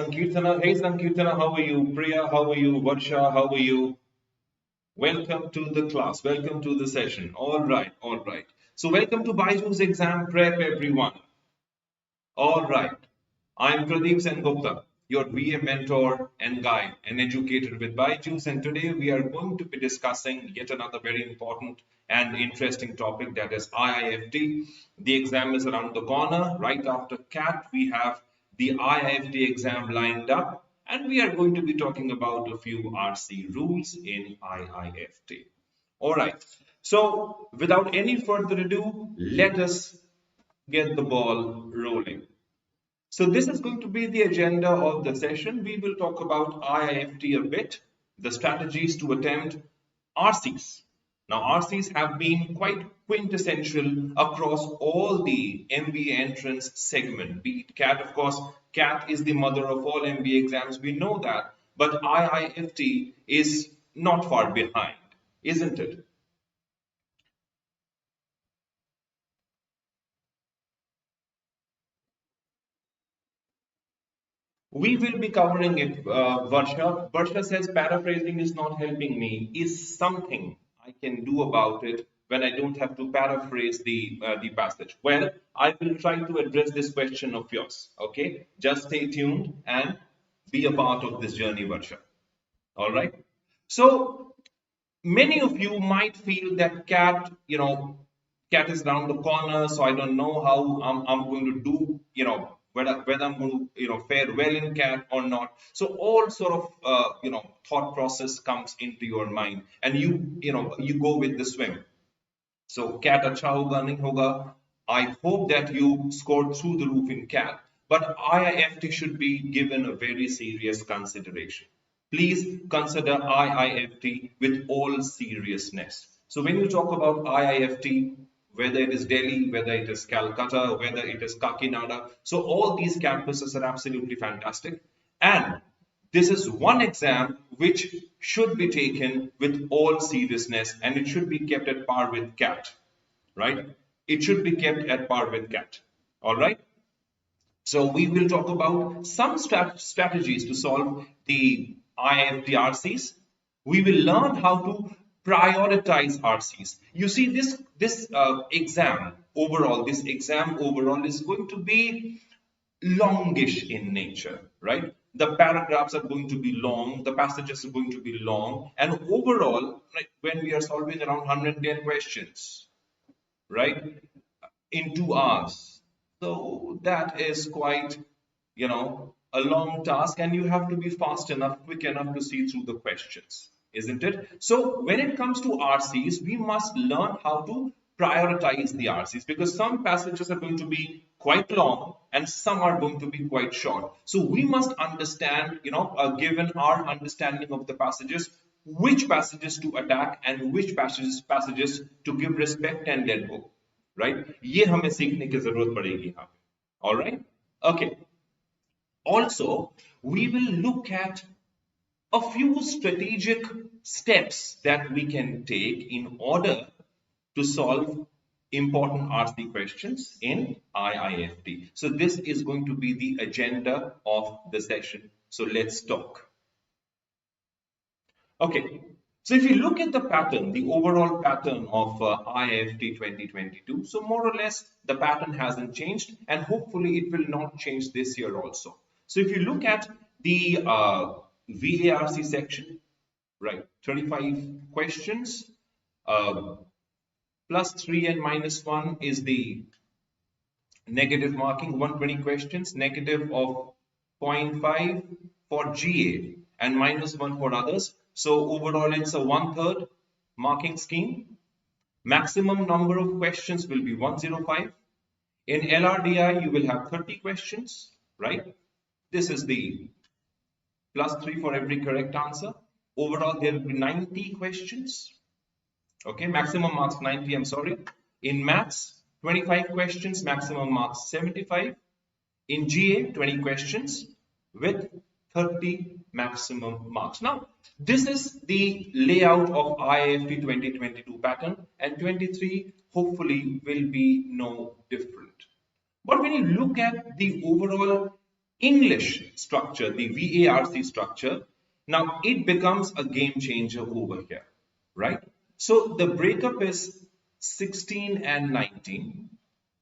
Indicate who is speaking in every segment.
Speaker 1: Sankirtana. Hey Sankirtana, how are you? Priya, how are you? Varsha, how are you? Welcome to the class. Welcome to the session. All right, all right. So welcome to BYJU'S exam prep, everyone. All right. I'm Pradeep Sengupta, your VA mentor and guide and educator with BYJU'S, and today we are going to be discussing yet another very important and interesting topic, that is IIFT. The exam is around the corner. Right after CAT, we have the IIFT exam lined up, and we are going to be talking about a few RC rules in IIFT. All right. So without any further ado, let us get the ball rolling. So this is going to be the agenda of the session. We will talk about IIFT a bit, the strategies to attempt RCs. Now, RCs have been quite quintessential across all the MBA entrance segment. Be it CAT, of course, CAT is the mother of all MBA exams. We know that, but IIFT is not far behind, isn't it? We will be covering it, Varsha. Varsha says paraphrasing is not helping me. Is something I can do about it when I don't have to paraphrase the passage? Well, I will try to address this question of yours. Okay, just stay tuned and be a part of this journey, Varsha. All right. So many of you might feel that CAT is around the corner, so I don't know how I'm going to do, whether I'm going to, fare well in CAT or not. So all sort of, thought process comes into your mind, and you go with the swim. So CAT acha hoga, nahi hoga. I hope that you scored through the roof in CAT, but IIFT should be given a very serious consideration. Please consider IIFT with all seriousness. So when you talk about IIFT, whether it is Delhi, whether it is Calcutta, whether it is Kakinada, so all these campuses are absolutely fantastic. And this is one exam which should be taken with all seriousness, and it should be kept at par with CAT, right? It should be kept at par with CAT, all right? So we will talk about some strategies to solve the IIFT-RCs. We will learn how to prioritize RCs. You see, this exam overall is going to be longish in nature, right? The paragraphs are going to be long, the passages are going to be long, and overall, like when we are solving around 110 questions, right, in 2 hours, so that is quite, a long task, and you have to be fast enough, quick enough to see through the questions, isn't it? So when it comes to RCs, we must learn how to prioritize the RCs, because some passages are going to be quite long and some are going to be quite short. So we must understand, given our understanding of the passages, which passages to attack and which passages to give respect and let go, right? ये हमें सीखने की जरूरत पड़ेगी यहाँ पे. All right? Okay. Also, we will look at a few strategic steps that we can take in order to solve important RC questions in IIFT. So this is going to be the agenda of the session. So let's talk. Okay. So if you look at the pattern, the overall pattern of IIFT 2022, so more or less the pattern hasn't changed, and hopefully it will not change this year also. So if you look at the VARC section, right, 35 questions, plus 3 and minus 1 is the negative marking, 120 questions, negative of 0.5 for GA and minus 1 for others. So overall it's a 1/3 marking scheme. Maximum number of questions will be 105. In LRDI you will have 30 questions, right? This is the plus 3 for every correct answer. Overall there will be 90 questions. Okay, maximum marks 90, I'm sorry. In maths, 25 questions, maximum marks 75. In GA, 20 questions with 30 maximum marks. Now, this is the layout of IIFT 2022 pattern, and 23 hopefully will be no different. But when you look at the overall English structure, the VARC structure, now it becomes a game changer over here, right? So the breakup is 16 and 19.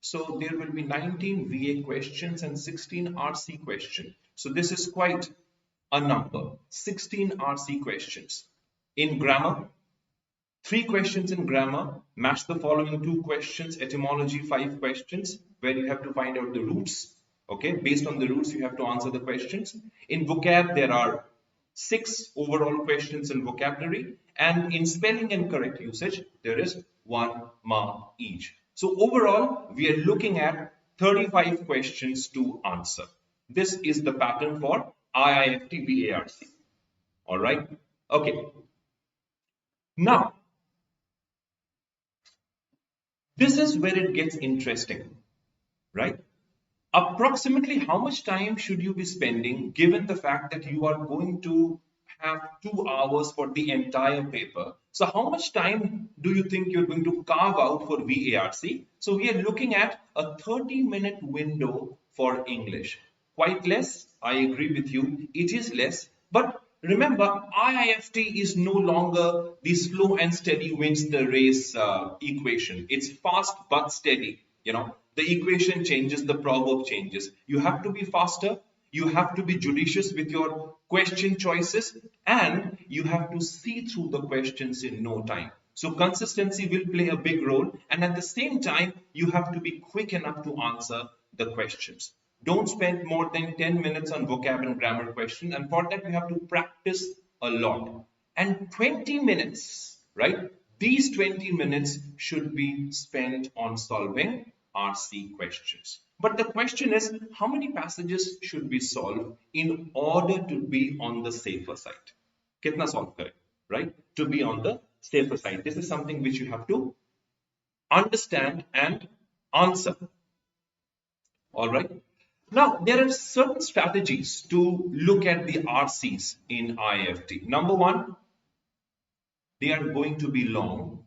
Speaker 1: So there will be 19 VA questions and 16 RC questions. So this is quite a number, 16 RC questions. In grammar, 3 questions in grammar, match the following 2 questions, etymology 5 questions, where you have to find out the roots. Okay, based on the roots, you have to answer the questions. In vocab, there are 6 overall questions in vocabulary, and in spelling and correct usage, there is 1 mark each. So overall, we are looking at 35 questions to answer. This is the pattern for IIFT VARC. All right. Okay. Now, this is where it gets interesting, right? Approximately how much time should you be spending given the fact that you are going to have 2 hours for the entire paper? So how much time do you think you're going to carve out for VARC? So we are looking at a 30-minute window for English. Quite less, I agree with you, it is less, but remember, IIFT is no longer the slow and steady wins the race equation. It's fast but steady. You know, the equation changes, the proverb changes. You have to be faster, you have to be judicious with your question choices, and you have to see through the questions in no time. So consistency will play a big role, and at the same time, you have to be quick enough to answer the questions. Don't spend more than 10 minutes on vocab and grammar question, and for that you have to practice a lot. And 20 minutes, right? These 20 minutes should be spent on solving RC questions. But the question is, how many passages should we solve in order to be on the safer side? Kitna solve kare, right? To be on the safer side. This is something which you have to understand and answer. All right. Now, there are certain strategies to look at the RCs in IIFT. Number one, they are going to be long.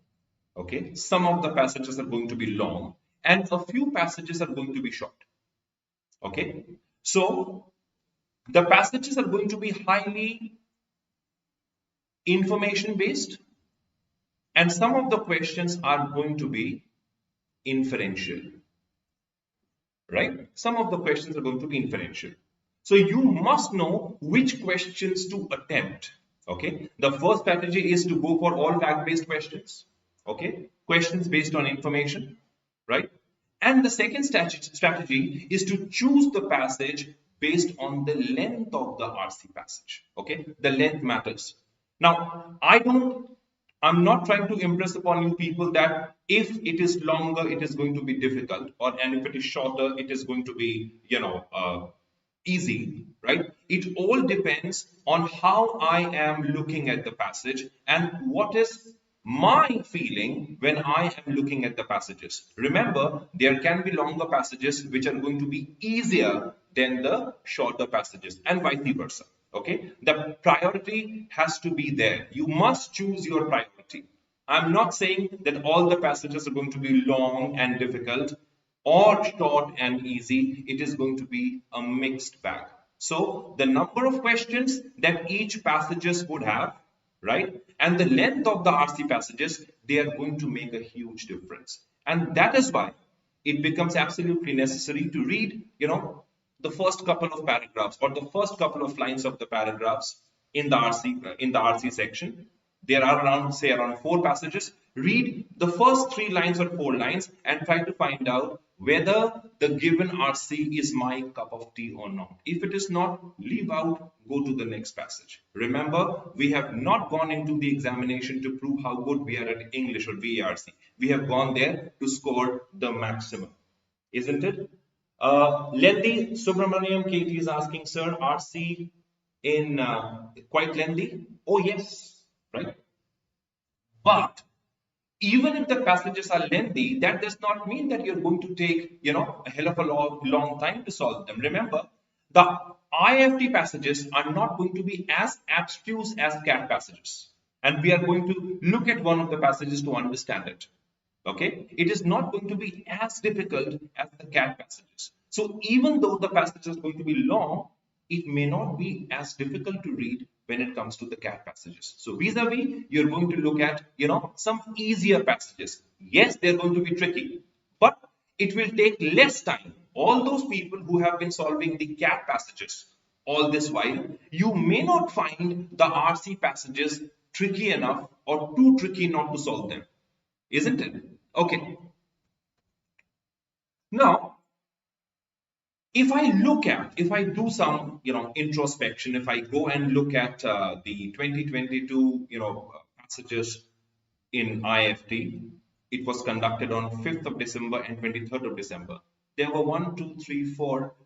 Speaker 1: Okay, some of the passages are going to be long, and a few passages are going to be short. Okay, so the passages are going to be highly information based, and some of the questions are going to be inferential. Right? Some of the questions are going to be inferential. So you must know which questions to attempt. Okay. The first strategy is to go for all fact-based questions. Okay. Questions based on information. Right. And the second strategy is to choose the passage based on the length of the RC passage. Okay. The length matters. Now, I'm not trying to impress upon you people that if it is longer, it is going to be difficult, and if it is shorter, it is going to be, easy, right? It all depends on how I am looking at the passage and what is my feeling when I am looking at the passages. Remember, there can be longer passages which are going to be easier than the shorter passages, and vice versa. Okay, the priority has to be there. You must choose your priority. I'm not saying that all the passages are going to be long and difficult or short and easy. It is going to be a mixed bag. So the number of questions that each passages would have, right, and the length of the RC passages, they are going to make a huge difference. And that is why it becomes absolutely necessary to read, the first couple of paragraphs or the first couple of lines of the paragraphs in the RC section. There are around 4 passages. Read the first 3 lines or 4 lines and try to find out whether the given RC is my cup of tea or not. If it is not, leave out, go to the next passage. Remember, we have not gone into the examination to prove how good we are at English or VARC. We have gone there to score the maximum, isn't it? Lengthy, Subramaniam Katie is asking, sir, RC in quite lengthy? Oh, yes, right? But even if the passages are lengthy, that does not mean that you're going to take, a hell of a long time to solve them. Remember, the IIFT passages are not going to be as abstruse as CAT passages. And we are going to look at one of the passages to understand it. Okay, it is not going to be as difficult as the CAT passages. So even though the passage is going to be long, it may not be as difficult to read when it comes to the CAT passages. So vis-a-vis, you're going to look at, some easier passages. Yes, they're going to be tricky, but it will take less time. All those people who have been solving the CAT passages all this while, you may not find the RC passages tricky enough or too tricky not to solve them, isn't it? Okay. Now, if I do some, introspection, if I go and look at the 2022, passages in IIFT, it was conducted on 5th of December and 23rd of December. There were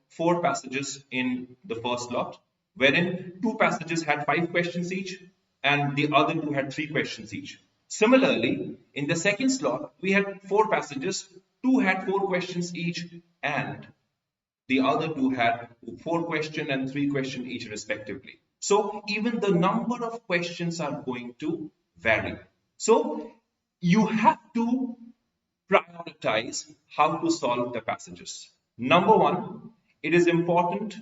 Speaker 1: 4 passages in the first lot, wherein 2 passages had 5 questions each, and the other 2 had 3 questions each. Similarly, in the second slot, we had 4 passages, 2 had 4 questions each, and the other 2 had 4 questions and 3 questions each respectively. So even the number of questions are going to vary. So you have to prioritize how to solve the passages. Number 1, it is important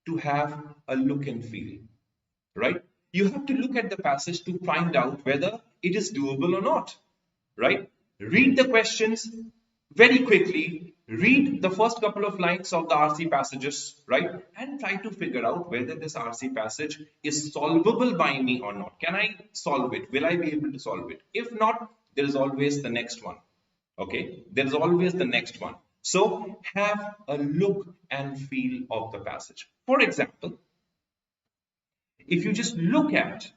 Speaker 1: to have a look and feel, right? You have to look at the passage to find out whether it is doable or not, right? Read the questions very quickly, read the first couple of lines of the RC passages, right? And try to figure out whether this RC passage is solvable by me or not. Can I solve it? Will I be able to solve it? If not, there is always the next one. Okay, there is always the next one. So have a look and feel of the passage. For example, if you just look at,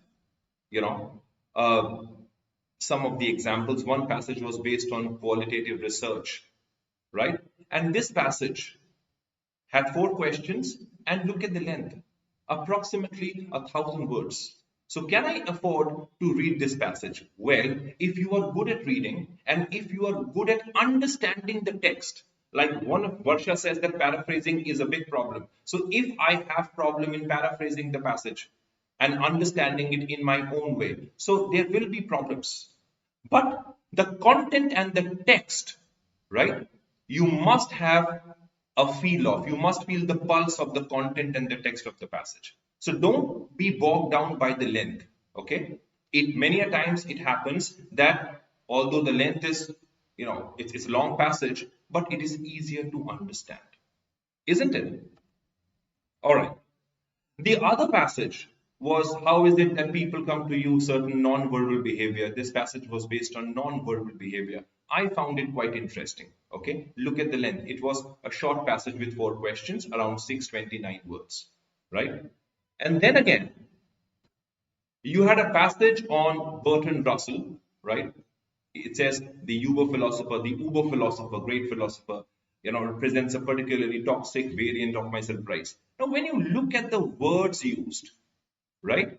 Speaker 1: some of the examples, one passage was based on qualitative research, right? And this passage had 4 questions, and look at the length, approximately 1,000 words. So can I afford to read this passage? Well, if you are good at reading and if you are good at understanding the text, like one of Varsha says that paraphrasing is a big problem. So if I have problem in paraphrasing the passage and understanding it in my own way, so there will be problems. But the content and the text, right? You must have a feel of, you must feel the pulse of the content and the text of the passage. So don't be bogged down by the length, okay? Many a times it happens that although the length is, it's a long passage, but it is easier to understand, isn't it? All right. The other passage was, how is it that people come to you certain non-verbal behavior? This passage was based on non-verbal behavior. I found it quite interesting. Okay, look at the length. It was a short passage with 4 questions, around 629 words, right? And then again, you had a passage on Bertrand Russell, right? It says the Uber philosopher, great philosopher, represents a particularly toxic variant of my surprise. Now, when you look at the words used, right?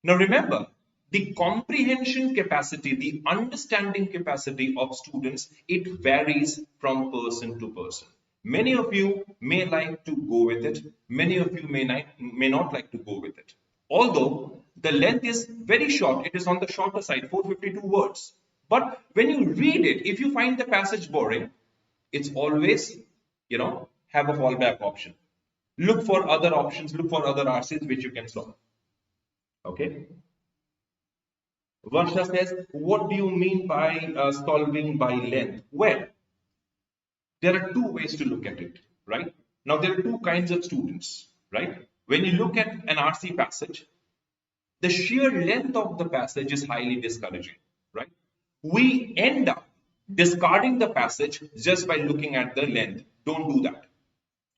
Speaker 1: Now remember, the comprehension capacity, the understanding capacity of students, it varies from person to person. Many of you may like to go with it. Many of you may not like to go with it. Although the length is very short, it is on the shorter side, 452 words. But when you read it, if you find the passage boring, it's always, have a fallback option. Look for other options, look for other RCs which you can solve. Okay. Varsha says, what do you mean by solving by length? Well, there are 2 ways to look at it, right? Now, there are 2 kinds of students, right? When you look at an RC passage, the sheer length of the passage is highly discouraging, right? We end up discarding the passage just by looking at the length. Don't do that,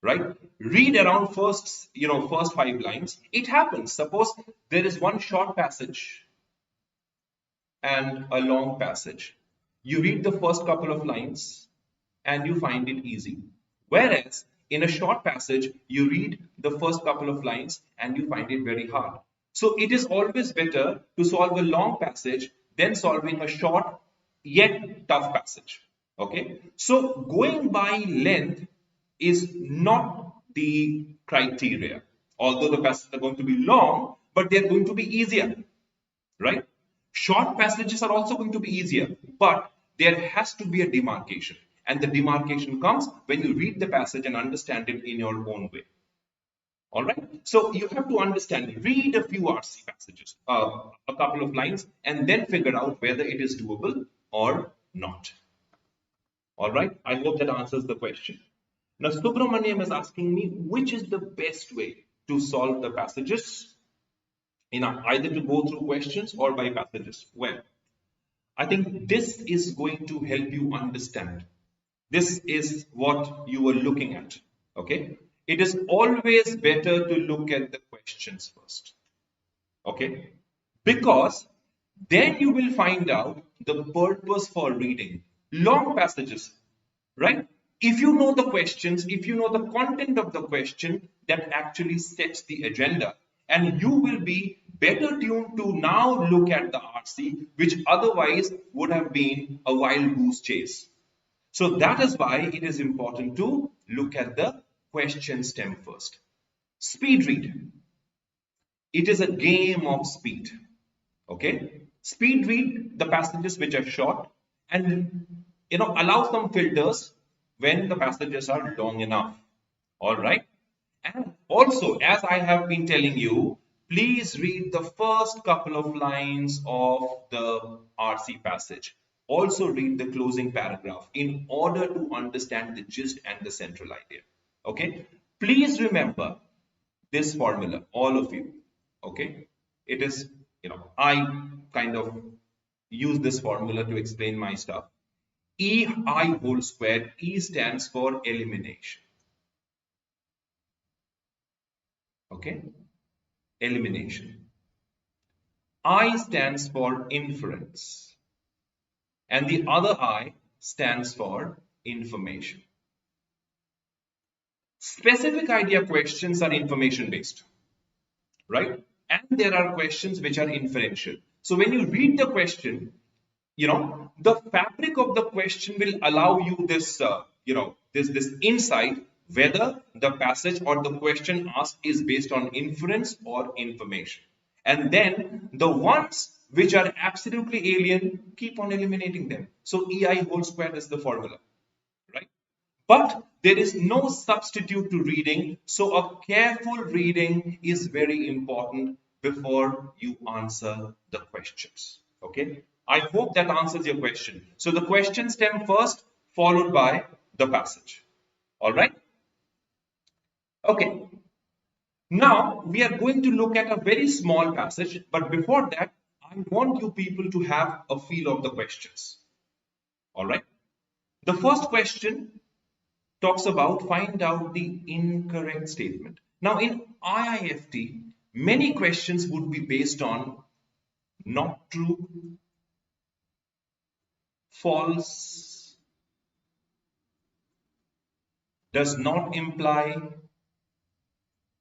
Speaker 1: right? Read around first 5 lines. It happens. Suppose there is one short passage and a long passage. You read the first couple of lines and you find it easy. Whereas in a short passage, you read the first couple of lines and you find it very hard. So it is always better to solve a long passage than solving a short yet tough passage. Okay. So going by length is not the criteria. Although the passages are going to be long, but they're going to be easier, right? Short passages are also going to be easier, but there has to be a demarcation. And the demarcation comes when you read the passage and understand it in your own way. All right. So you have to understand, read a few RC passages, a couple of lines, and then figure out whether it is doable or not. All right. I hope that answers the question. Now, Subramaniam is asking me which is the best way to solve the passages, either to go through questions or by passages. Well, I think this is going to help you understand. This is what you were looking at. Okay. It is always better to look at the questions first. Okay. Because then you will find out the purpose for reading long passages, right? If you know the questions, if you know the content of the question, that actually sets the agenda, and you will be better tuned to now look at the RC, which otherwise would have been a wild goose chase. So that is why it is important to look at the question stem first. Speed read. It is a game of speed. Okay. Speed read the passages which are short, and allow some filters when the passages are long enough. All right. And also, as I have been telling you, please read the first couple of lines of the RC passage. Also read the closing paragraph in order to understand the gist and the central idea. Okay. Please remember this formula, all of you. Okay. It is, I kind of use this formula to explain my stuff. EI whole squared, E stands for elimination. Okay. Elimination. I stands for inference. And the other I stands for information. Specific idea questions are information based, right? And there are questions which are inferential. So when you read the question, the fabric of the question will allow you this, this insight whether the passage or the question asked is based on inference or information. And then the ones which are absolutely alien, keep on eliminating them. So EI whole squared is the formula, right? But there is no substitute to reading. So a careful reading is very important before you answer the questions. Okay. I hope that answers your question. So the question stem first, followed by the passage. All right. Okay. Now we are going to look at a very small passage, but before that, I want you people to have a feel of the questions. All right. The first question talks about find out the incorrect statement. Now in IIFT, many questions would be based on not true, false, does not imply,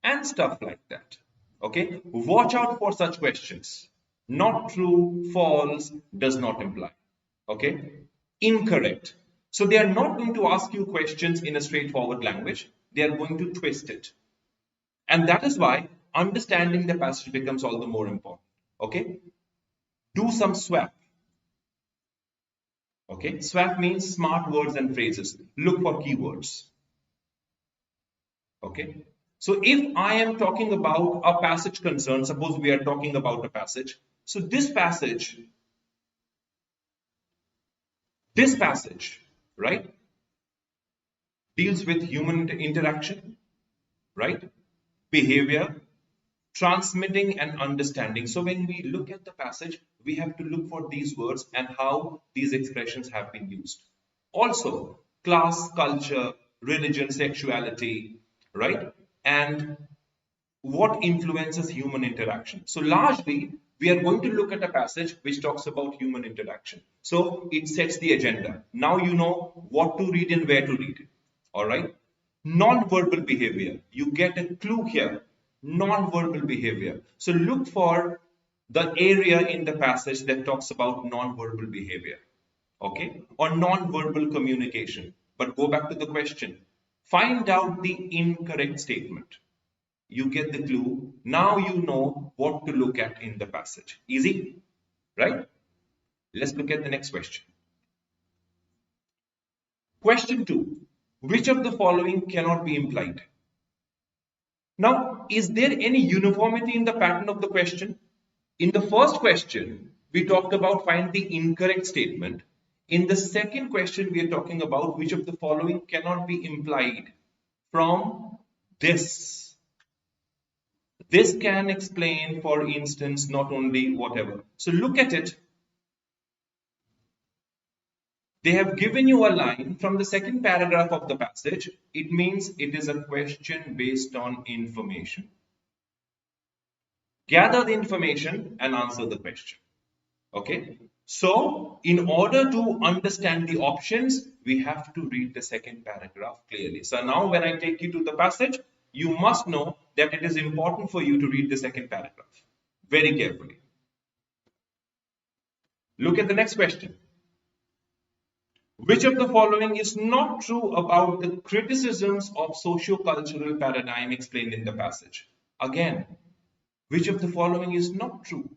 Speaker 1: and stuff like that. Okay, watch out for such questions. Not true, false, does not imply. Okay, incorrect. So they are not going to ask you questions in a straightforward language. They are going to twist it. And that is why understanding the passage becomes all the more important. Okay, do some swap. Okay, swap means smart words and phrases. Look for keywords. Okay. So if I am talking about a passage concern, suppose we are talking about a passage. So this passage, right, deals with human interaction, right, behavior, transmitting and understanding. So when we look at the passage, we have to look for these words and how these expressions have been used. Also, class, culture, religion, sexuality, right? And what influences human interaction. So largely, we are going to look at a passage which talks about human interaction. So it sets the agenda. Now you know what to read and where to read it. All right. Non-verbal behavior. You get a clue here. Non-verbal behavior. So look for the area in the passage that talks about non-verbal behavior. Okay. Or non-verbal communication. But go back to the question. Find out the incorrect statement. You get the clue. Now you know what to look at in the passage. Easy, right? Let's look at the next question. Question 2. Which of the following cannot be implied? Now, is there any uniformity in the pattern of the question? In the first question, we talked about find the incorrect statement. In the second question, we are talking about which of the following cannot be implied from this. This can explain, for instance, not only whatever. So look at it. They have given you a line from the second paragraph of the passage. It means it is a question based on information. Gather the information and answer the question. Okay. So in order to understand the options, we have to read the second paragraph clearly. So now when I take you to the passage, you must know that it is important for you to read the second paragraph very carefully. Look at the next question. Which of the following is not true about the criticisms of socio-cultural paradigm explained in the passage? Again, which of the following is not true?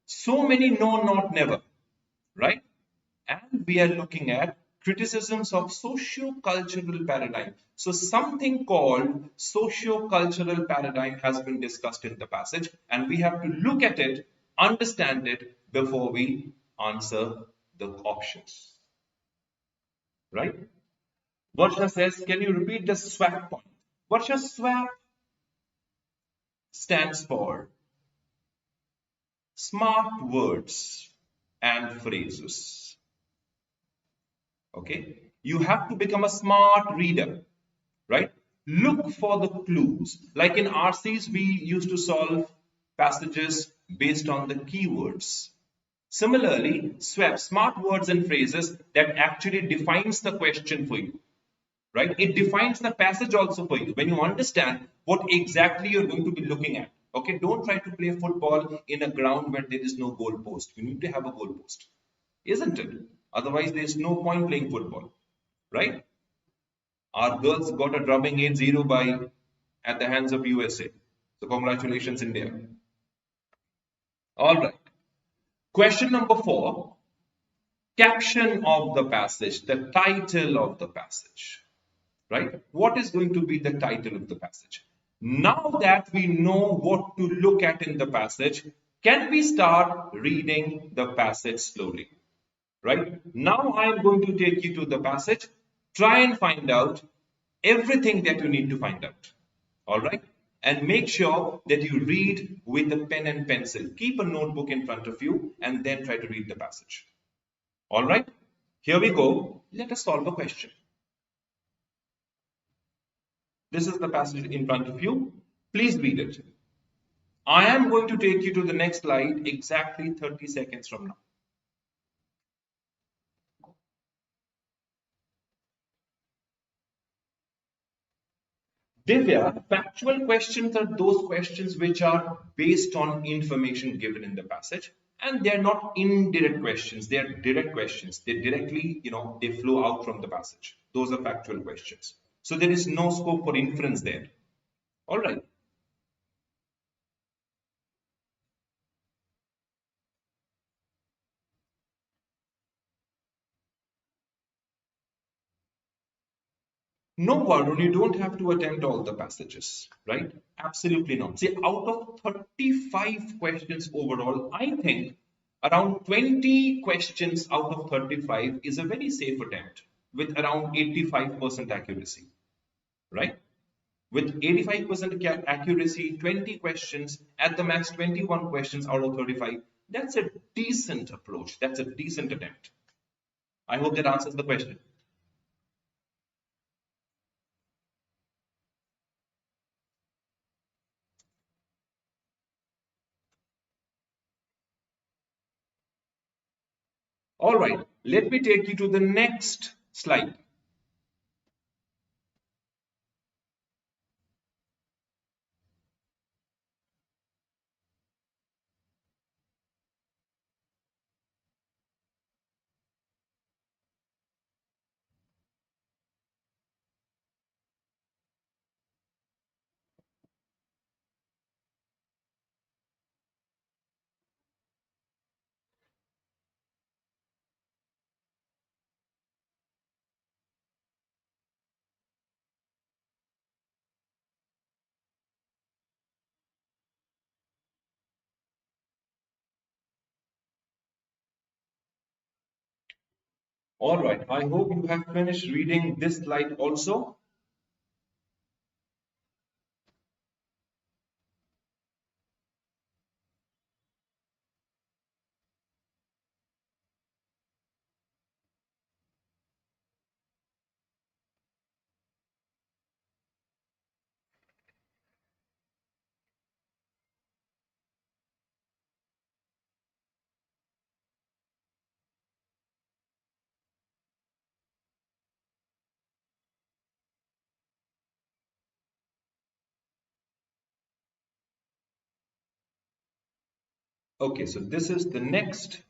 Speaker 1: So many no, not, never, right? And we are looking at criticisms of socio-cultural paradigm. So something called socio-cultural paradigm has been discussed in the passage, and we have to look at it, understand it before we answer the options. Right? Varsha says, can you repeat the SWAP point? Varsha, SWAP stands for smart words and phrases. Okay? You have to become a smart reader, right? Look for the clues. Like in RCs, we used to solve passages based on the keywords. Similarly, SWAP, smart words and phrases that actually defines the question for you. Right? It defines the passage also for you. When you understand what exactly you're going to be looking at. Okay, don't try to play football in a ground where there is no goal post. You need to have a goal post, isn't it? Otherwise, there's no point playing football, right? Our girls got a drubbing 8-0 by at the hands of USA. So congratulations, India. All right. Question number 4. Caption of the passage, the title of the passage. Right? What is going to be the title of the passage? Now that we know what to look at in the passage, can we start reading the passage slowly? Right? Now I am going to take you to the passage. Try and find out everything that you need to find out. All right? And make sure that you read with a pen and pencil. Keep a notebook in front of you and then try to read the passage. All right? Here we go. Let us solve a question. This is the passage in front of you. Please read it. I am going to take you to the next slide exactly 30 seconds from now. Divya, factual questions are those questions which are based on information given in the passage, and they're not indirect questions, they're direct questions. They directly, they flow out from the passage. Those are factual questions. So there is no scope for inference there. All right. No, Varun, you don't have to attempt all the passages, right? Absolutely not. See, out of 35 questions overall, I think around 20 questions out of 35 is a very safe attempt with around 85% accuracy, right? With 85% accuracy, 20 questions, at the max 21 questions out of 35, that's a decent approach. That's a decent attempt. I hope that answers the question. All right, let me take you to the next slide. All right, I hope you have finished reading this slide also. Okay, so this is the next.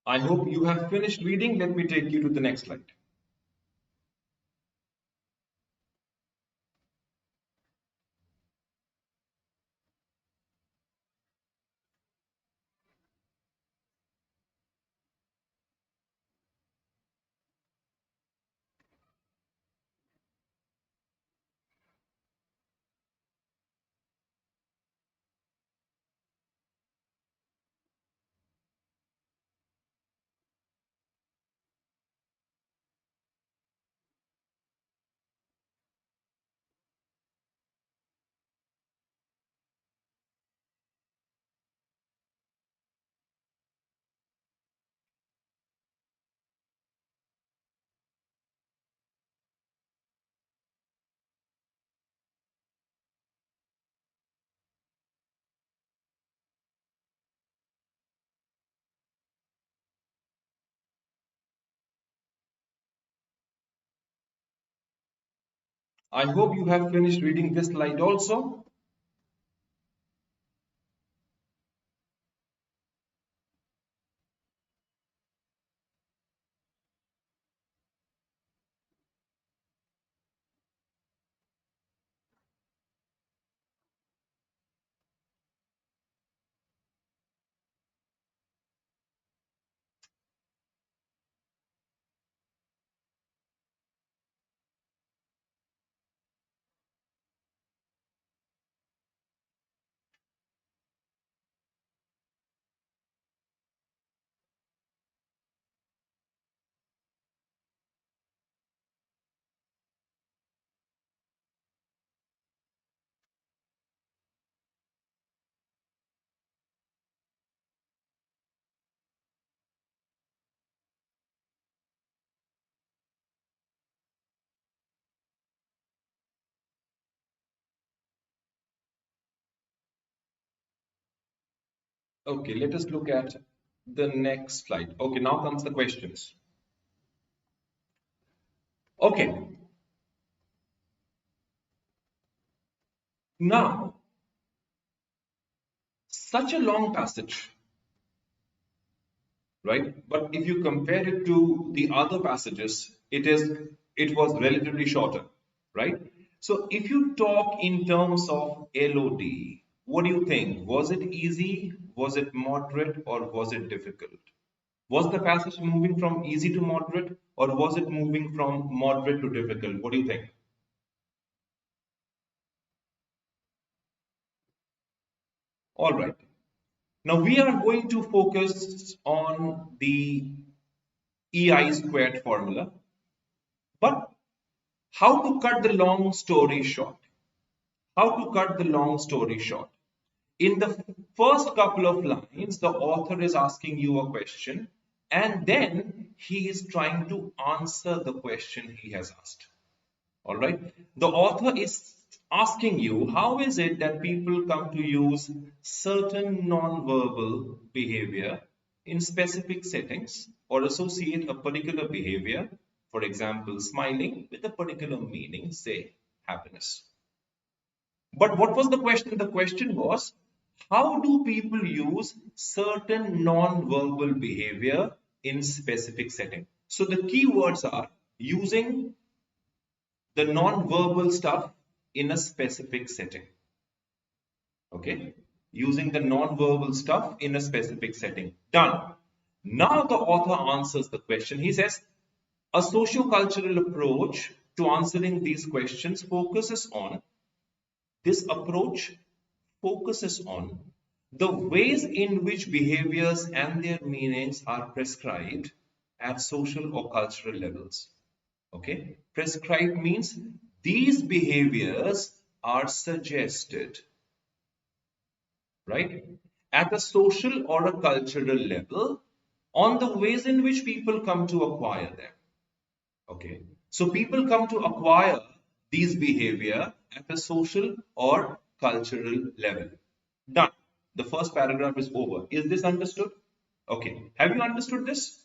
Speaker 1: I hope you have finished reading. Let me take you to the next slide. I hope you have finished reading this slide also. Okay, let us look at the next slide. Okay, now comes the questions. Okay, now such a long passage, right? But if you compare it to the other passages, it was relatively shorter, right? So if you talk in terms of LOD, what do you think? Was it easy? Was it moderate? Or was it difficult? Was the passage moving from easy to moderate, or was it moving from moderate to difficult? What do you think? All right. Now we are going to focus on the EI squared formula, but how to cut the long story short? How to cut the long story short? In the first couple of lines, the author is asking you a question, and then he is trying to answer the question he has asked. All right. The author is asking you, how is it that people come to use certain non-verbal behavior in specific settings or associate a particular behavior For example, smiling with a particular meaning, say happiness. But what was the question? The question was, how do people use certain non-verbal behavior in specific setting? So the key words are using the non-verbal stuff in a specific setting. Okay, using the non-verbal stuff in a specific setting. Done. Now the author answers the question. He says, a socio-cultural approach to answering these questions focuses on the ways in which behaviors and their meanings are prescribed at social or cultural levels. Okay, prescribed means these behaviors are suggested, right, at a social or a cultural level on the ways in which people come to acquire them. Okay, so people come to acquire these behavior at a social or cultural level. Done. The first paragraph is over. Is this understood? Okay, have you understood this?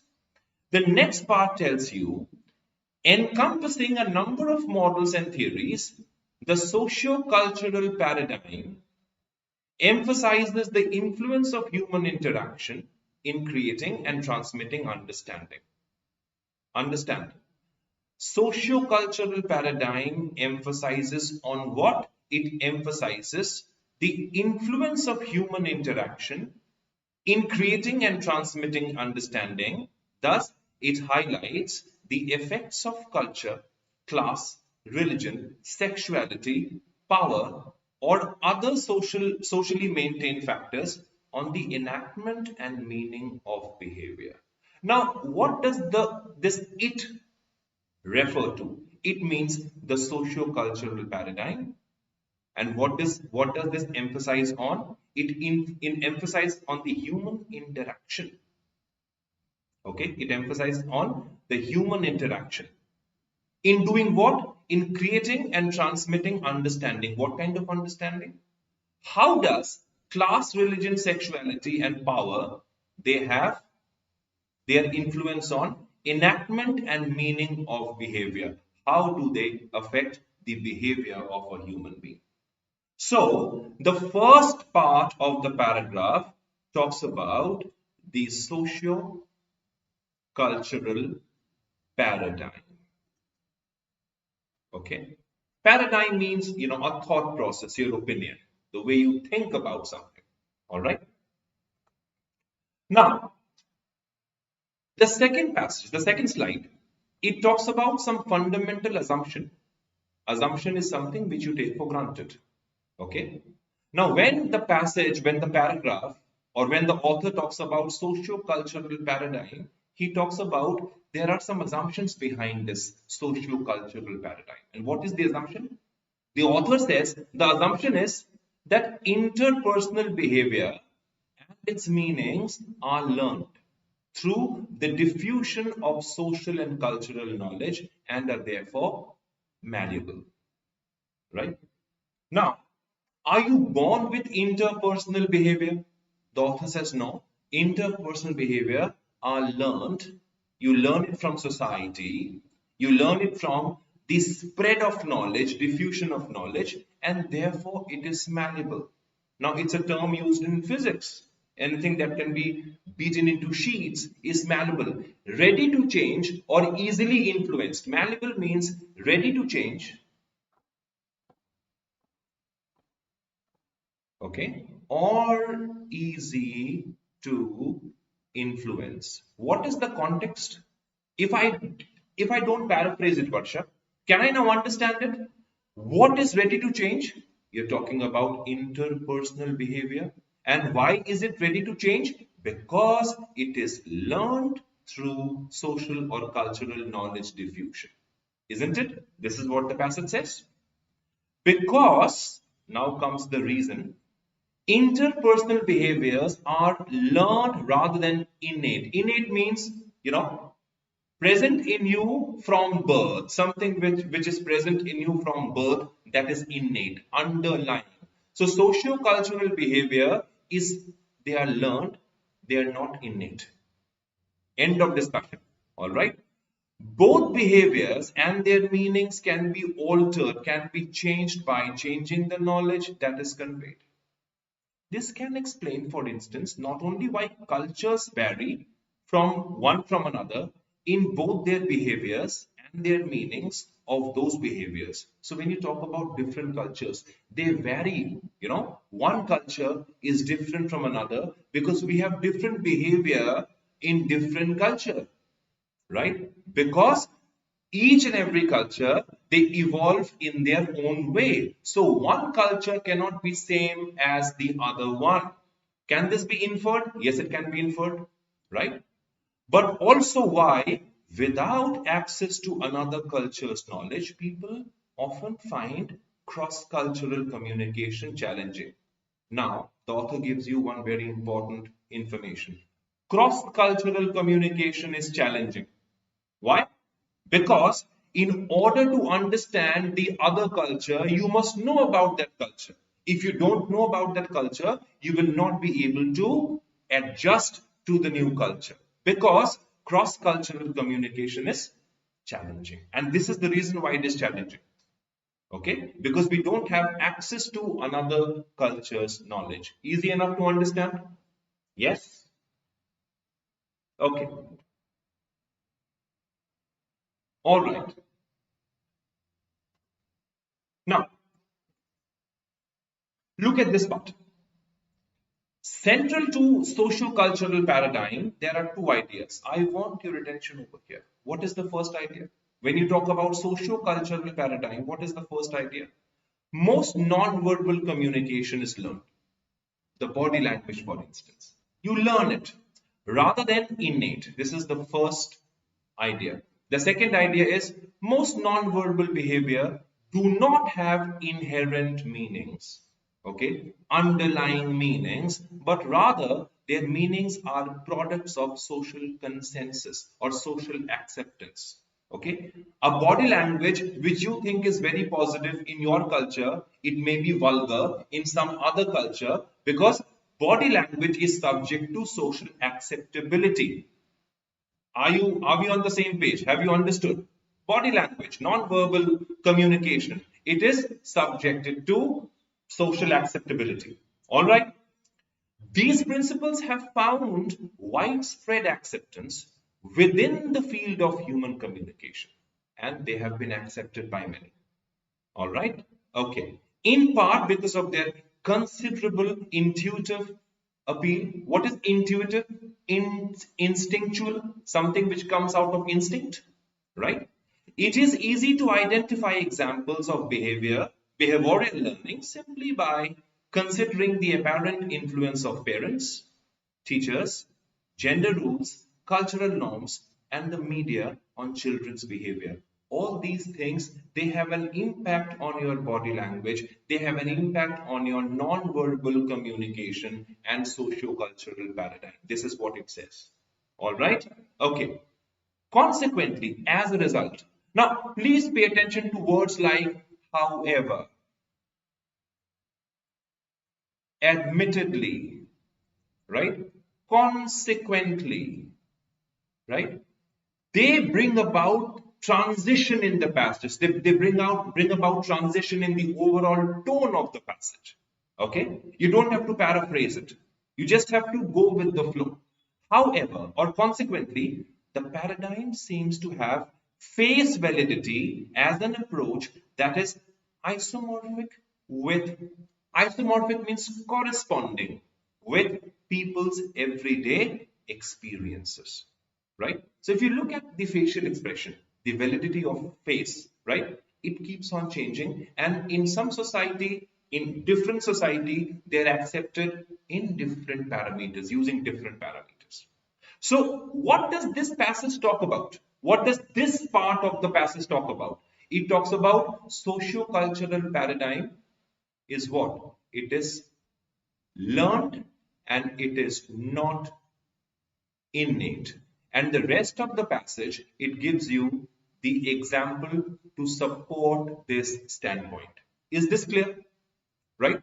Speaker 1: The next part tells you, encompassing a number of models and theories, the socio-cultural paradigm emphasizes the influence of human interaction in creating and transmitting understanding. Understand. Socio-cultural paradigm emphasizes on what? It emphasizes the influence of human interaction in creating and transmitting understanding. Thus, it highlights the effects of culture, class, religion, sexuality, power, or other socially maintained factors on the enactment and meaning of behavior. Now, what does this it refer to? It means the socio-cultural paradigm. And what does this emphasize on? It emphasizes on the human interaction. Okay, it emphasizes on the human interaction. In doing what? In creating and transmitting understanding. What kind of understanding? How does class, religion, sexuality, and power, they have their influence on enactment and meaning of behavior? How do they affect the behavior of a human being? So, the first part of the paragraph talks about the socio-cultural paradigm. Okay. Paradigm means, a thought process, your opinion, the way you think about something. All right. Now, the second passage, the second slide, it talks about some fundamental assumption. Assumption is something which you take for granted. Okay. Now, when the paragraph, or when the author talks about socio-cultural paradigm, he talks about there are some assumptions behind this socio-cultural paradigm. And what is the assumption? The author says the assumption is that interpersonal behavior and its meanings are learned through the diffusion of social and cultural knowledge and are therefore malleable. Right? Now, are you born with interpersonal behavior? The author says no. Interpersonal behavior are learned. You learn it from society. You learn it from the spread of knowledge, diffusion of knowledge, and therefore it is malleable. Now, it's a term used in physics. Anything that can be beaten into sheets is malleable. Ready to change or easily influenced. Malleable means ready to change. Okay, or easy to influence. What is the context? If I don't paraphrase it, Varsha, can I now understand it? What is ready to change? You're talking about interpersonal behavior. And why is it ready to change? Because it is learned through social or cultural knowledge diffusion. Isn't it? This is what the passage says. Because, now comes the reason, interpersonal behaviors are learned rather than innate. Innate means, present in you from birth. Something which is present in you from birth, that is innate, underlying. So socio-cultural behavior they are learned, they are not innate. End of discussion. All right. Both behaviors and their meanings can be altered, can be changed by changing the knowledge that is conveyed. This can explain, for instance, not only why cultures vary from one from another in both their behaviors and their meanings of those behaviors. So when you talk about different cultures, they vary. One culture is different from another because we have different behavior in different culture, right? Because each and every culture, they evolve in their own way. So one culture cannot be same as the other one. Can this be inferred? Yes, it can be inferred, right? But also why, without access to another culture's knowledge, people often find cross-cultural communication challenging. Now, the author gives you one very important information. Cross-cultural communication is challenging. Why? Because in order to understand the other culture, you must know about that culture. If you don't know about that culture, you will not be able to adjust to the new culture because cross-cultural communication is challenging. And this is the reason why it is challenging. Okay? Because we don't have access to another culture's knowledge. Easy enough to understand? Yes? Okay. All right. Now, look at this part. Central to socio-cultural paradigm, there are two ideas. I want your attention over here. What is the first idea? When you talk about socio-cultural paradigm, what is the first idea? Most non-verbal communication is learned. The body language, for instance. You learn it rather than innate. This is the first idea. The second idea is most non-verbal behavior do not have inherent meanings, okay, underlying meanings, but rather their meanings are products of social consensus or social acceptance. Okay, a body language which you think is very positive in your culture, it may be vulgar in some other culture because body language is subject to social acceptability. Are we on the same page? Have you understood? Body language, non-verbal communication, it is subjected to social acceptability. All right. These principles have found widespread acceptance within the field of human communication, and they have been accepted by many. All right. Okay. In part because of their considerable intuitive appeal. What is intuitive? Instinctual, something which comes out of instinct, right? It is easy to identify examples of behavioral learning simply by considering the apparent influence of parents, teachers, gender rules, cultural norms, and the media on children's behavior. All these things, they have an impact on your body language, they have an impact on your non-verbal communication and socio-cultural paradigm. This is what it says. All right? Okay. Consequently, as a result, now please pay attention to words like however, admittedly, right? Consequently, right? They bring about transition in the passage. They bring about transition in the overall tone of the passage. Okay? You don't have to paraphrase it. You just have to go with the flow. However, or consequently, the paradigm seems to have face validity as an approach that is isomorphic with isomorphic means corresponding with people's everyday experiences, right? So if you look at the facial expression, the validity of face, right, it keeps on changing, and in some society, in different society, they're accepted in different parameters, using different parameters. So what does this passage talk about? What does this part of the passage talk about? It talks about socio-cultural paradigm is what? It is learned and it is not innate. And the rest of the passage, it gives you the example to support this standpoint. Is this clear? Right?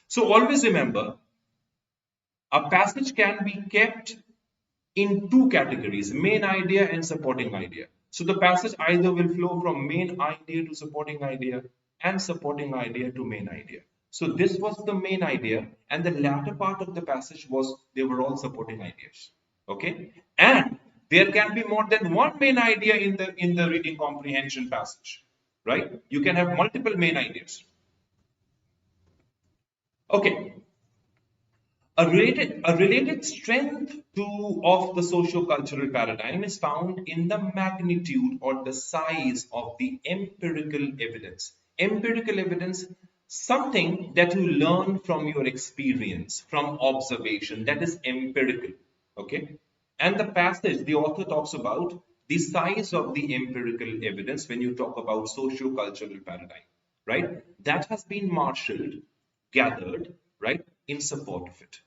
Speaker 1: So always remember, a passage can be kept in two categories, main idea and supporting idea. So the passage either will flow from main idea to supporting idea and supporting idea to main idea. So this was the main idea, and the latter part of the passage was they were all supporting ideas. Okay, and there can be more than one main idea in the reading comprehension passage, right? You can have multiple main ideas. Okay, a related strength of the socio-cultural paradigm is found in the magnitude or the size of the empirical evidence. Empirical evidence, something that you learn from your experience, from observation, that is empirical. Okay, and the passage, the author talks about the size of the empirical evidence when you talk about socio-cultural paradigm, right? That has been marshaled, gathered, right, in support of it.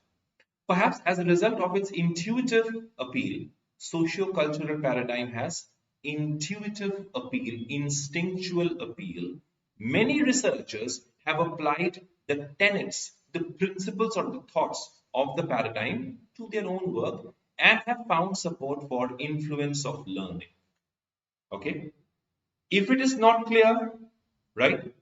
Speaker 1: Perhaps as a result of its intuitive appeal, socio-cultural paradigm has intuitive appeal, instinctual appeal. Many researchers have applied the tenets, the principles or the thoughts of the paradigm to their own work and have found support for influence of learning. Okay, if it is not clear, right,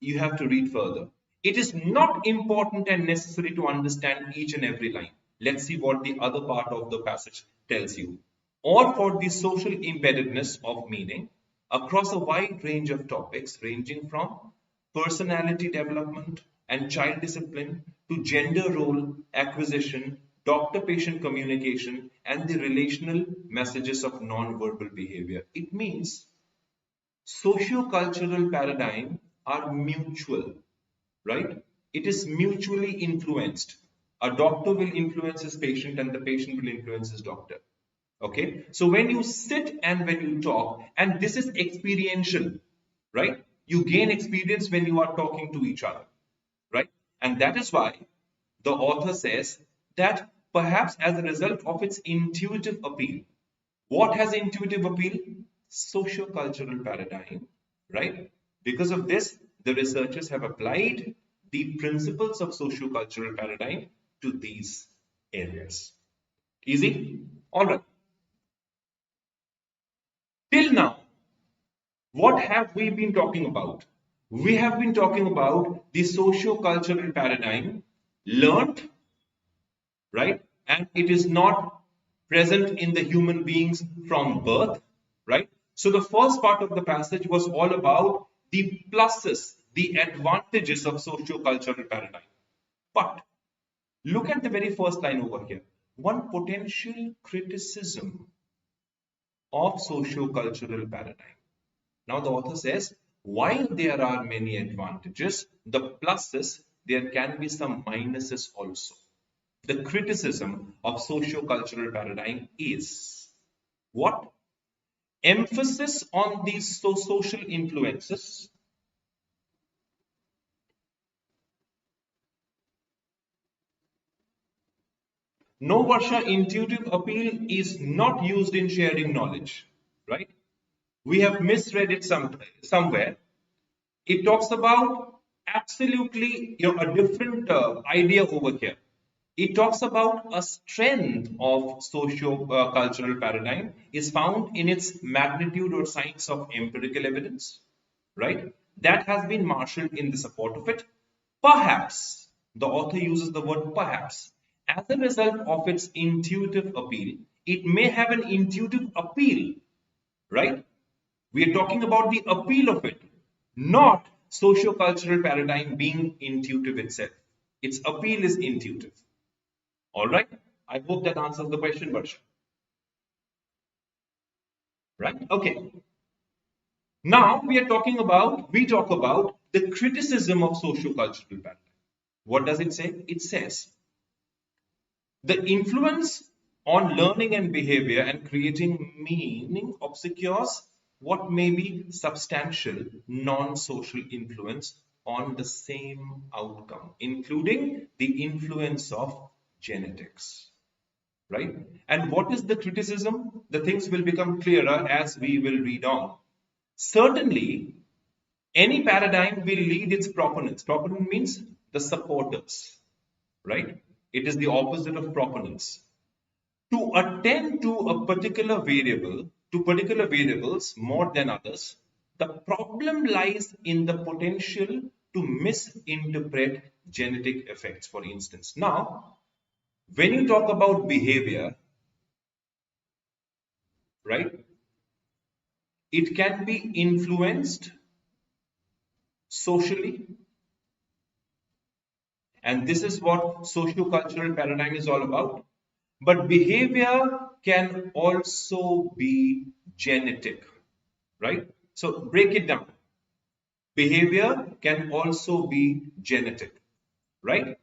Speaker 1: you have to read further. It is not important and necessary to understand each and every line. Let's see what the other part of the passage tells you. Or for the social embeddedness of meaning across a wide range of topics, ranging from personality development and child discipline to gender role acquisition, doctor-patient communication, and the relational messages of non-verbal behavior. It means socio-cultural paradigm are mutual, right? It is mutually influenced. A doctor will influence his patient and the patient will influence his doctor. Okay, so when you sit and when you talk, and this is experiential, right? You gain experience when you are talking to each other, right? And that is why the author says that perhaps as a result of its intuitive appeal, what has intuitive appeal? Socio-cultural paradigm, right? Because of this, the researchers have applied the principles of socio-cultural paradigm to these areas. Easy? All right. Till now, what have we been talking about? We have been talking about the socio-cultural paradigm learned, right? And it is not present in the human beings from birth, right? So the first part of the passage was all about the pluses, the advantages of socio-cultural paradigm. But look at the very first line over here. One potential criticism of socio-cultural paradigm. Now the author says, while there are many advantages, the pluses, there can be some minuses also. The criticism of socio-cultural paradigm is what? Emphasis on these social influences, no, Varsha, intuitive appeal is not used in sharing knowledge, right? We have misread it somewhere. It talks about absolutely a different idea over here. It talks about a strength of socio-cultural paradigm is found in its magnitude or size of empirical evidence, right? That has been marshaled in the support of it. Perhaps, the author uses the word perhaps, as a result of its intuitive appeal, it may have an intuitive appeal, right? We are talking about the appeal of it, not socio-cultural paradigm being intuitive itself. Its appeal is intuitive. All right. I hope that answers the question, Varsha. Right? Okay. Now we talk about the criticism of socio-cultural paradigm. What does it say? It says the influence on learning and behavior and creating meaning obscures what may be substantial non-social influence on the same outcome, including the influence of genetics. Right? And what is the criticism? The things will become clearer as we will read on. Certainly, any paradigm will lead its proponents. Proponent means the supporters, right? It is the opposite of proponents. To attend to a particular variable to particular variables more than others, the problem lies in the potential to misinterpret genetic effects, for instance. Now, when you talk about behavior, right, it can be influenced socially, and this is what socio-cultural paradigm is all about. But behavior can also be genetic, right? So break it down. Behavior can also be genetic, right?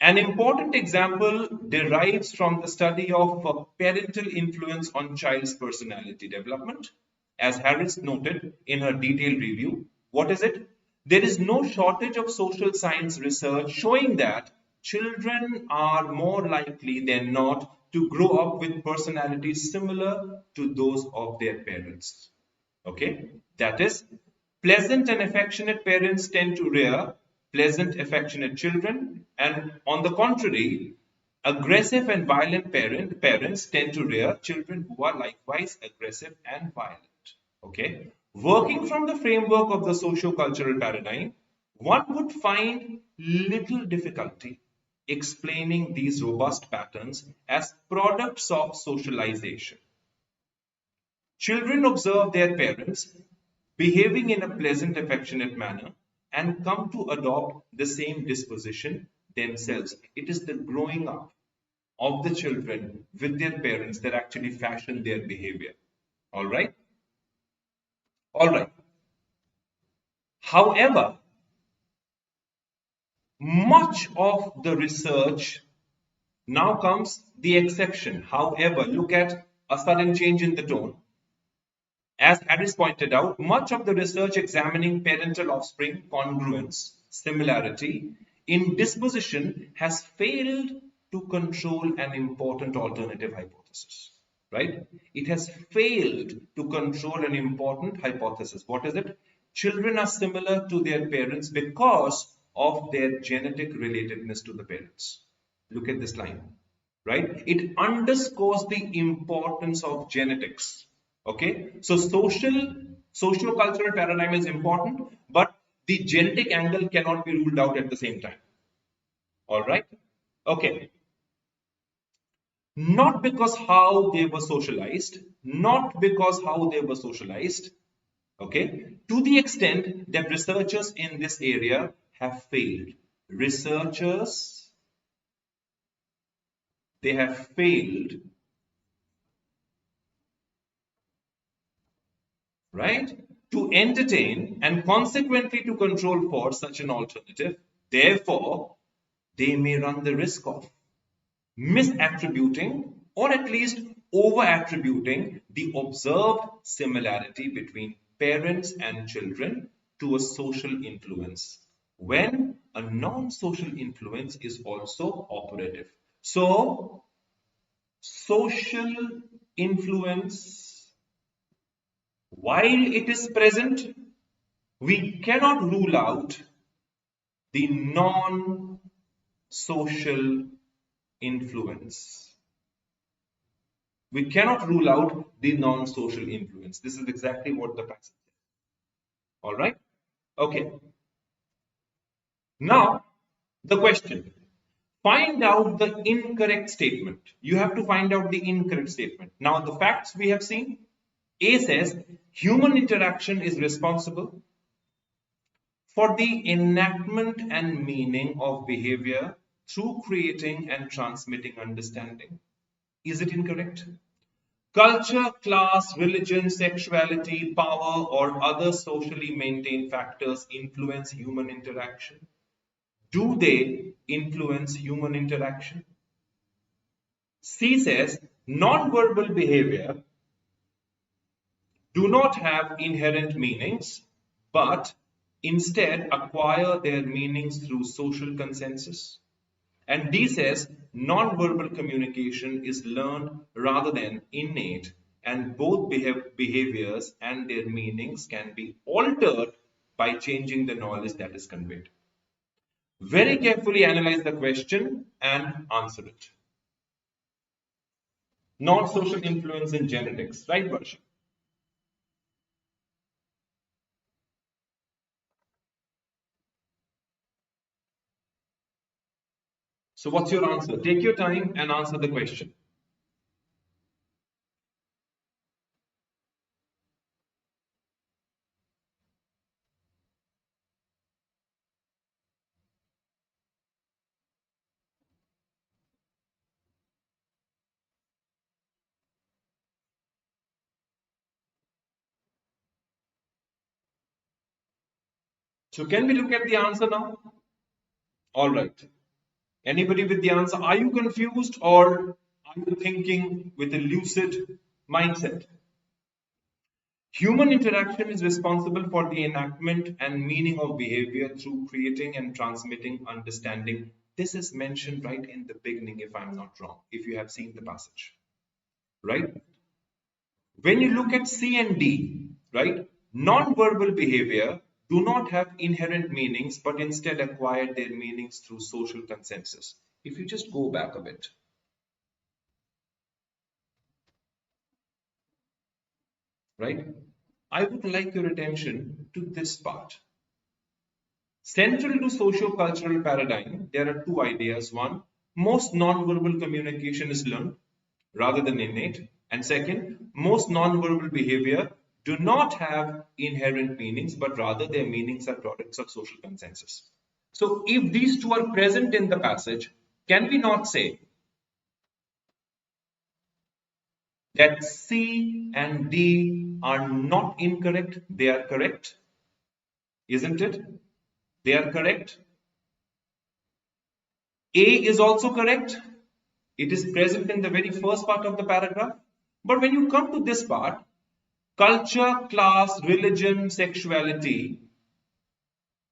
Speaker 1: An important example derives from the study of parental influence on child's personality development. As Harris noted in her detailed review, what is it? There is no shortage of social science research showing that children are more likely than not to grow up with personalities similar to those of their parents. Okay, that is, pleasant and affectionate parents tend to rear pleasant, affectionate children, and on the contrary, aggressive and violent parents tend to rear children who are likewise aggressive and violent. Okay, working from the framework of the socio-cultural paradigm, one would find little difficulty explaining these robust patterns as products of socialization. Children observe their parents behaving in a pleasant, affectionate manner and come to adopt the same disposition themselves. It is the growing up of the children with their parents that actually fashion their behavior. All right? All right. However, much of the research, now comes the exception. However, look at a sudden change in the tone. As Harris pointed out, much of the research examining parental offspring congruence, similarity in disposition has failed to control an important alternative hypothesis, right? It has failed to control an important hypothesis. What is it? Children are similar to their parents because of their genetic relatedness to the parents. Look at this line, right? It underscores the importance of genetics. Okay, so socio-cultural paradigm is important, but the genetic angle cannot be ruled out at the same time. All right, okay. Not because how they were socialized, okay, to the extent that researchers in this area have failed. Researchers, they have failed, right, to entertain and consequently to control for such an alternative. Therefore, they may run the risk of misattributing or at least over-attributing the observed similarity between parents and children to a social influence when a non-social influence is also operative. So, social influence, while it is present, we cannot rule out the non-social influence. We cannot rule out the non-social influence. This is exactly what the passage says. All right? Okay. Now, the question. Find out the incorrect statement. You have to find out the incorrect statement. Now, the facts we have seen. A says, human interaction is responsible for the enactment and meaning of behavior through creating and transmitting understanding. Is it incorrect? Culture, class, religion, sexuality, power, or other socially maintained factors influence human interaction. Do they influence human interaction? C says, non-verbal behavior do not have inherent meanings, but instead acquire their meanings through social consensus. And D says non-verbal communication is learned rather than innate, and both behaviors and their meanings can be altered by changing the knowledge that is conveyed. Very carefully analyze the question and answer it. Non-social influence in genetics, right, Varsha? So what's your answer? Take your time and answer the question. So can we look at the answer now? All right. Anybody with the answer? Are you confused or are you thinking with a lucid mindset? Human interaction is responsible for the enactment and meaning of behavior through creating and transmitting understanding. This is mentioned right in the beginning, if I'm not wrong, if you have seen the passage, right? When you look at C and D, right, non-verbal behavior do not have inherent meanings, but instead acquire their meanings through social consensus. If you just go back a bit, right, I would like your attention to this part. Central to socio-cultural paradigm, there are two ideas. One, most non-verbal communication is learned rather than innate. And second, most non-verbal behavior do not have inherent meanings, but rather their meanings are products of social consensus. So if these two are present in the passage, can we not say that C and D are not incorrect? They are correct, isn't it? They are correct. A is also correct. It is present in the very first part of the paragraph. But when you come to this part, culture, class, religion, sexuality,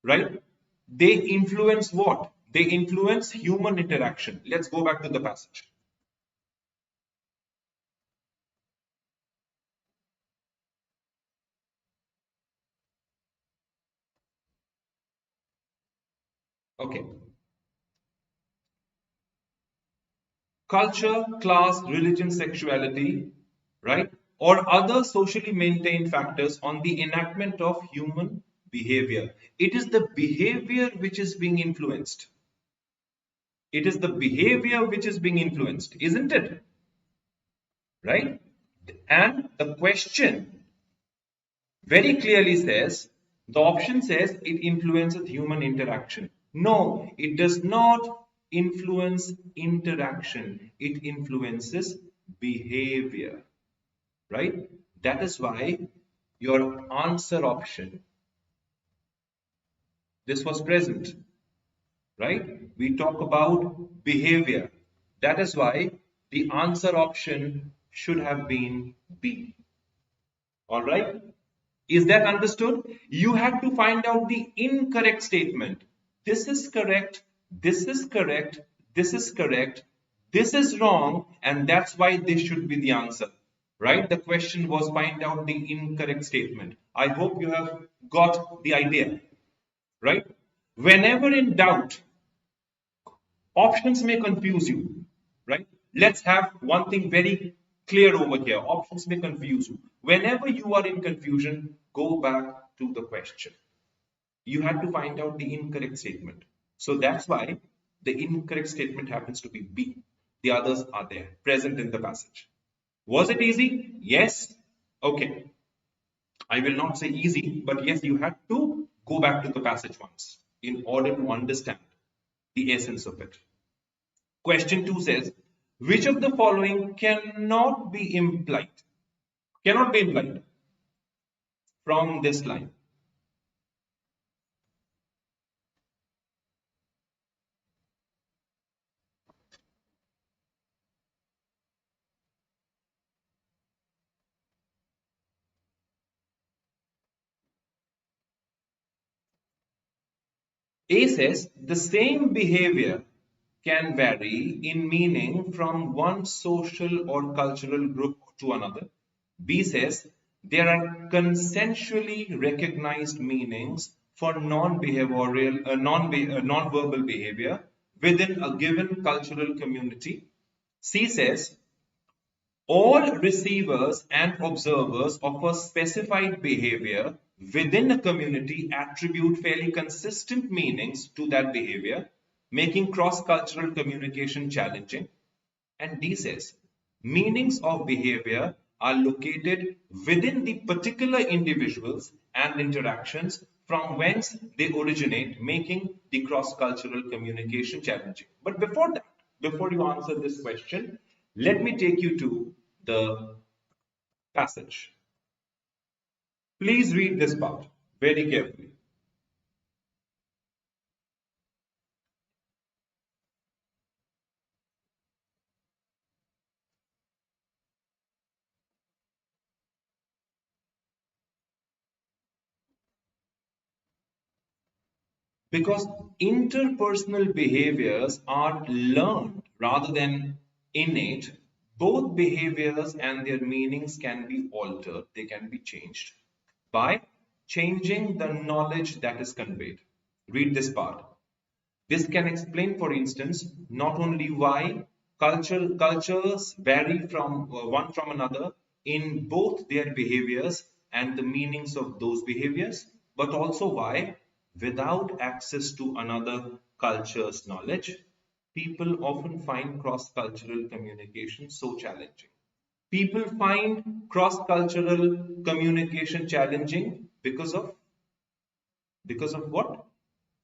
Speaker 1: right? They influence what? They influence human interaction. Let's go back to the passage. Okay. Culture, class, religion, sexuality, right? Or other socially maintained factors on the enactment of human behavior. It is the behavior which is being influenced. It is the behavior which is being influenced, isn't it? Right? And the question very clearly says, the option says it influences human interaction. No, it does not influence interaction. It influences behavior, right? That is why your answer option, this was present, right? We talk about behavior. That is why the answer option should have been B. All right? Is that understood? You have to find out the incorrect statement. This is correct, this is correct, this is correct, this is wrong, and that's why this should be the answer. Right? The question was find out the incorrect statement. I hope you have got the idea. Right? Whenever in doubt, options may confuse you, right? Let's have one thing very clear over here. Options may confuse you. Whenever you are in confusion, go back to the question. You have to find out the incorrect statement. So that's why the incorrect statement happens to be B. The others are there, present in the passage. Was it easy? Yes. Okay. I will not say easy, but yes, you have to go back to the passage once in order to understand the essence of it. Question 2 says, which of the following cannot be implied? Cannot be implied from this line. A says the same behavior can vary in meaning from one social or cultural group to another. B says there are consensually recognized meanings for non-behavioral, non-verbal behavior within a given cultural community. C says All receivers and observers of a specified behavior within a community attribute fairly consistent meanings to that behavior, making cross-cultural communication challenging. And D says, meanings of behavior are located within the particular individuals and interactions from whence they originate, making the cross-cultural communication challenging. But before that, before you answer this question, let me take you to the passage. Please read this part very carefully. Because interpersonal behaviors are learned rather than innate, both behaviors and their meanings can be altered, they can be changed by changing the knowledge that is conveyed. Read this part. This can explain, for instance, not only why cultures vary from one from another in both their behaviors and the meanings of those behaviors, but also why, without access to another culture's knowledge, people often find cross-cultural communication so challenging. People find cross-cultural communication challenging because of what?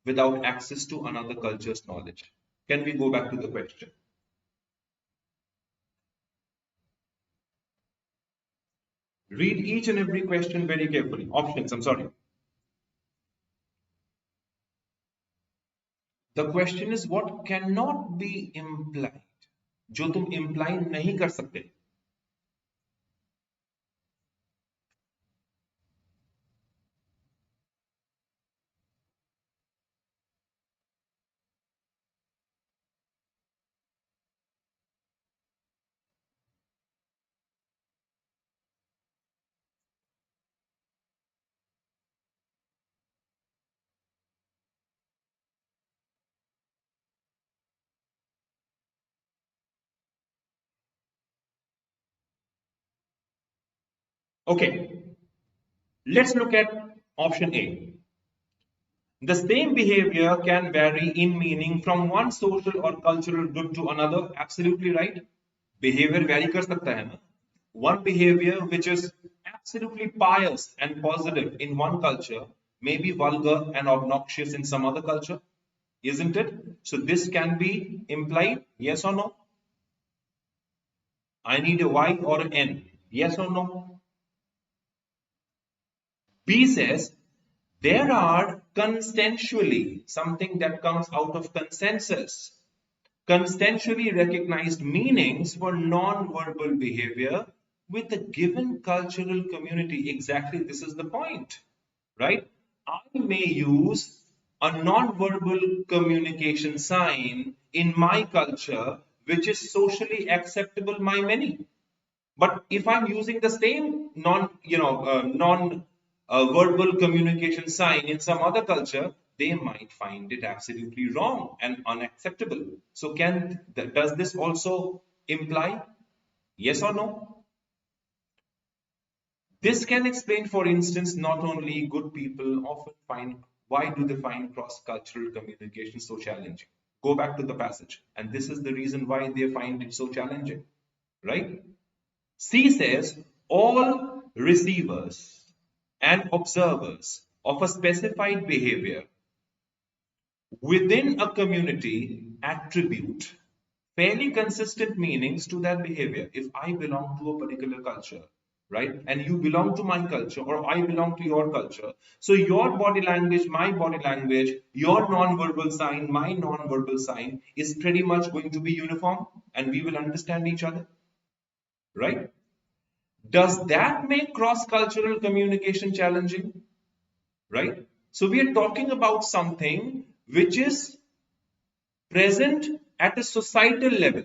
Speaker 1: Without access to another culture's knowledge. Can we go back to the question? Read each and every question very carefully. Options, I'm sorry. The question is what cannot be implied? जो तुम imply नहीं कर सकते. Okay, let's look at option A. The same behavior can vary in meaning from one social or cultural group to another. Absolutely right. Behavior vary कर सकता है ना. One behavior which is absolutely pious and positive in one culture may be vulgar and obnoxious in some other culture, isn't it? So this can be implied, yes or no? I need a Y or an N, yes or no? B says there are consensually, something that comes out of consensus, consensually recognized meanings for non-verbal behavior with a given cultural community. Exactly, this is the point, right? I may use a non-verbal communication sign in my culture which is socially acceptable by many. But if I'm using the same non-verbal communication sign in some other culture, they might find it absolutely wrong and unacceptable. So does this also imply? Yes or no? This can explain, for instance, not only good people often find, why do they find cross-cultural communication so challenging? Go back to the passage. And this is the reason why they find it so challenging, right? C says all receivers and observers of a specified behavior within a community attribute fairly consistent meanings to that behavior. If I belong to a particular culture, right, and you belong to my culture, or I belong to your culture, so your body language, my body language, your non-verbal sign, my non-verbal sign is pretty much going to be uniform, and we will understand each other, right? Does that make cross-cultural communication challenging? Right? So we are talking about something which is present at a societal level,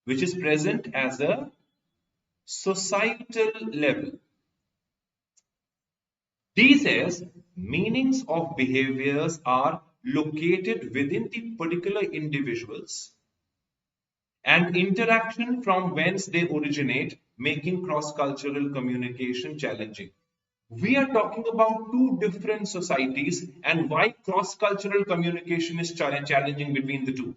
Speaker 1: which is present as a societal level. D says meanings of behaviors are located within the particular individuals and interaction from whence they originate, making cross-cultural communication challenging. We are talking about two different societies and why cross-cultural communication is challenging between the two.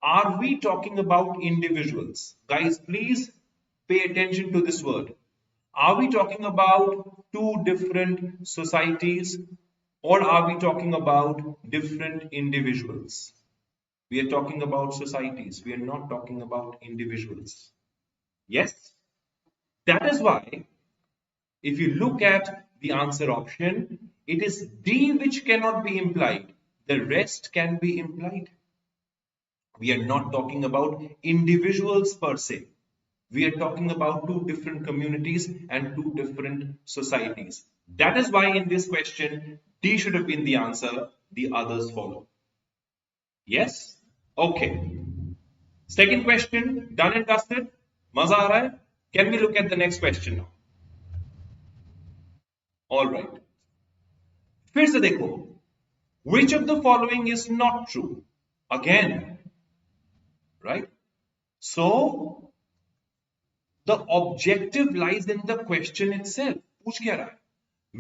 Speaker 1: Are we talking about individuals? Guys, please pay attention to this word. Are we talking about two different societies or are we talking about different individuals? We are talking about societies. We are not talking about individuals. Yes? That is why if you look at the answer option, it is D which cannot be implied. The rest can be implied. We are not talking about individuals per se. We are talking about two different communities and two different societies. That is why in this question, D should have been the answer. The others follow. Yes? Okay. Second question, done and dusted. Maza aa raha hai? Can we look at the next question now? All right. फिर से देखो. Which of the following is not true? Again, right? So, the objective lies in the question itself. पूछ क्या रहा है?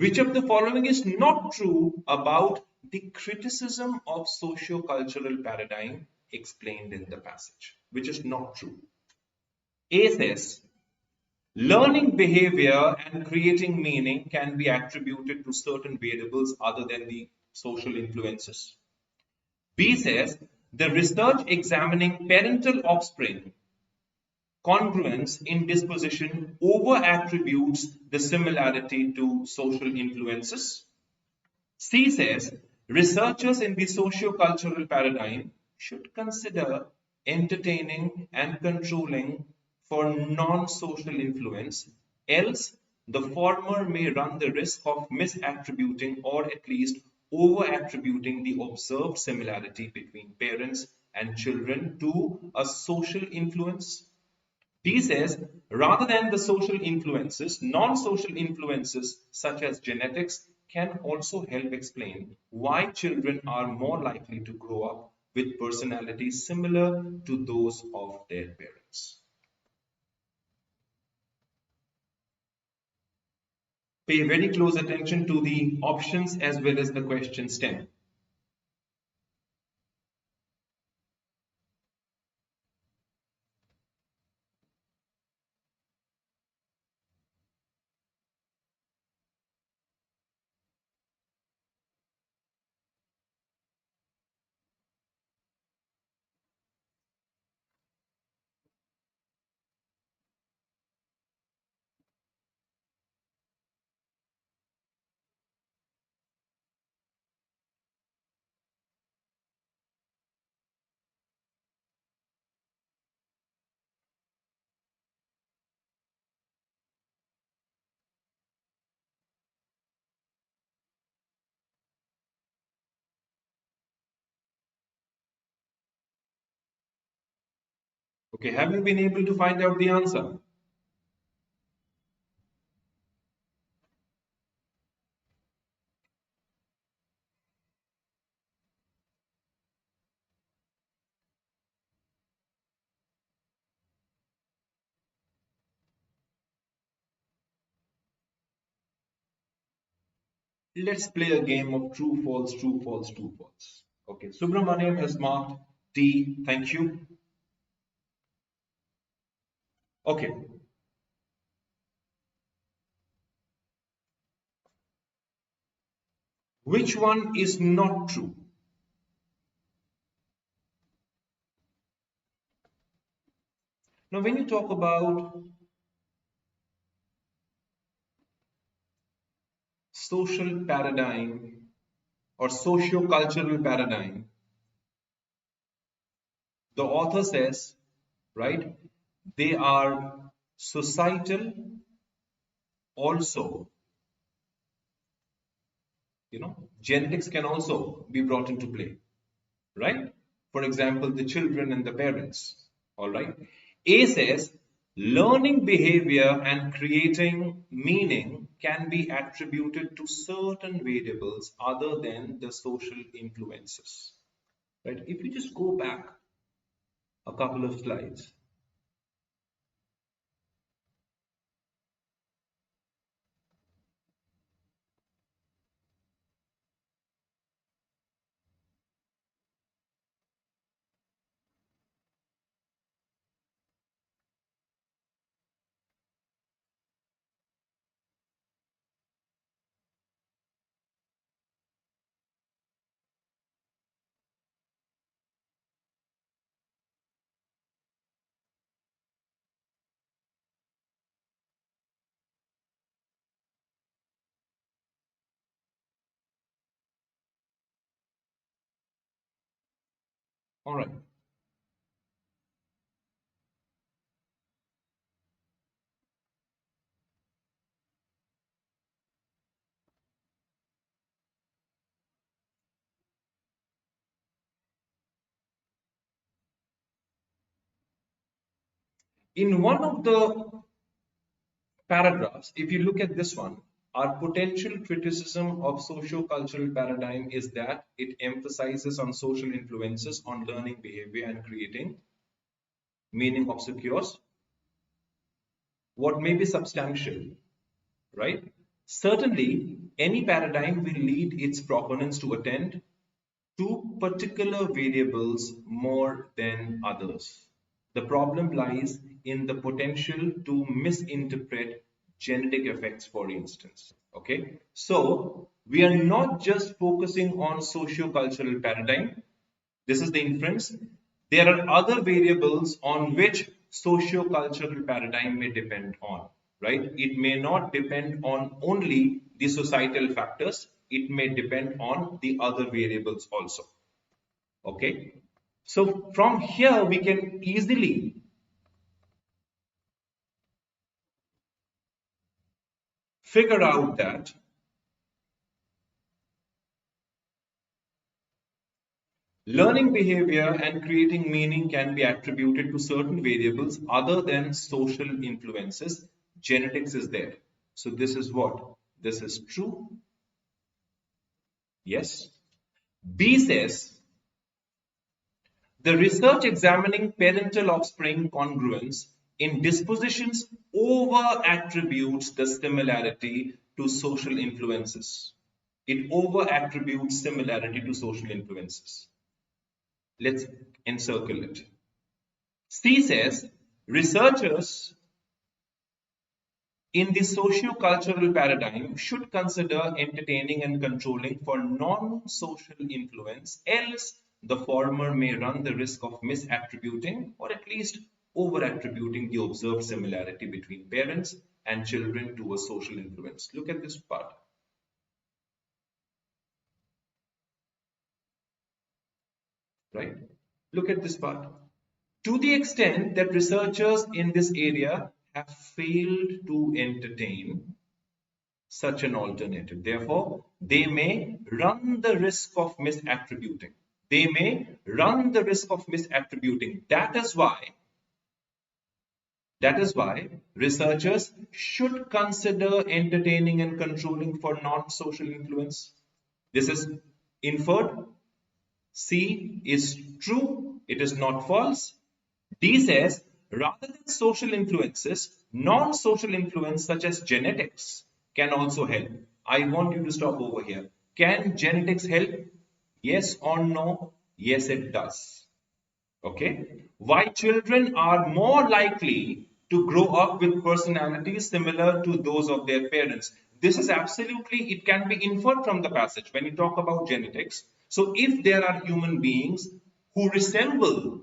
Speaker 1: Which of the following is not true about the criticism of socio-cultural paradigm explained in the passage? Which is not true? A says, learning behavior and creating meaning can be attributed to certain variables other than the social influences. B says, the research examining parental offspring congruence in disposition over attributes the similarity to social influences. C says, researchers in the socio-cultural paradigm should consider entertaining and controlling for non-social influence, else the former may run the risk of misattributing or at least over-attributing the observed similarity between parents and children to a social influence. D says, rather than the social influences, non-social influences such as genetics can also help explain why children are more likely to grow up with personalities similar to those of their parents. Pay very close attention to the options as well as the question stem. Okay, have you been able to find out the answer? Let's play a game of true, false, true, false, true, false. Okay, Subramaniam has marked D. Thank you. Okay. Which one is not true? Now, when you talk about social paradigm or socio-cultural paradigm, the author says, right, they are societal also. Genetics can also be brought into play, right? For example, the children and the parents, all right? A says, learning behavior and creating meaning can be attributed to certain variables other than the social influences, right? If you just go back a couple of slides, All right. In one of the paragraphs, if you look at this one, our potential criticism of socio-cultural paradigm is that it emphasizes on social influences on learning behavior and creating meaning obscures what may be substantial, right? Certainly, any paradigm will lead its proponents to attend to particular variables more than others. The problem lies in the potential to misinterpret genetic effects, for instance. Okay, so we are not just focusing on socio-cultural paradigm. This is the inference. There are other variables on which socio-cultural paradigm may depend on, right? It may not depend on only the societal factors. It may depend on the other variables also. Okay. So from here, we can easily figure out that learning behavior and creating meaning can be attributed to certain variables other than social influences. Genetics is there. So this is what? This is true. Yes. B says, the research examining parental offspring congruence in dispositions over attributes the similarity to social influences. It over attributes similarity to social influences. Let's encircle it. C says, researchers in the socio-cultural paradigm should consider entertaining and controlling for non-social influence, else the former may run the risk of misattributing or at least over-attributing the observed similarity between parents and children to a social influence. Look at this part. Right? Look at this part. To the extent that researchers in this area have failed to entertain such an alternative, therefore, they may run the risk of misattributing. They may run the risk of misattributing. That is why researchers should consider entertaining and controlling for non-social influence. This is inferred. C is true, it is not false. D says, rather than social influences, non-social influence such as genetics can also help. I want you to stop over here. Can genetics help? Yes or no? Yes, it does. Okay. Why children are more likely to grow up with personalities similar to those of their parents. This is absolutely, it can be inferred from the passage when you talk about genetics. So if there are human beings who resemble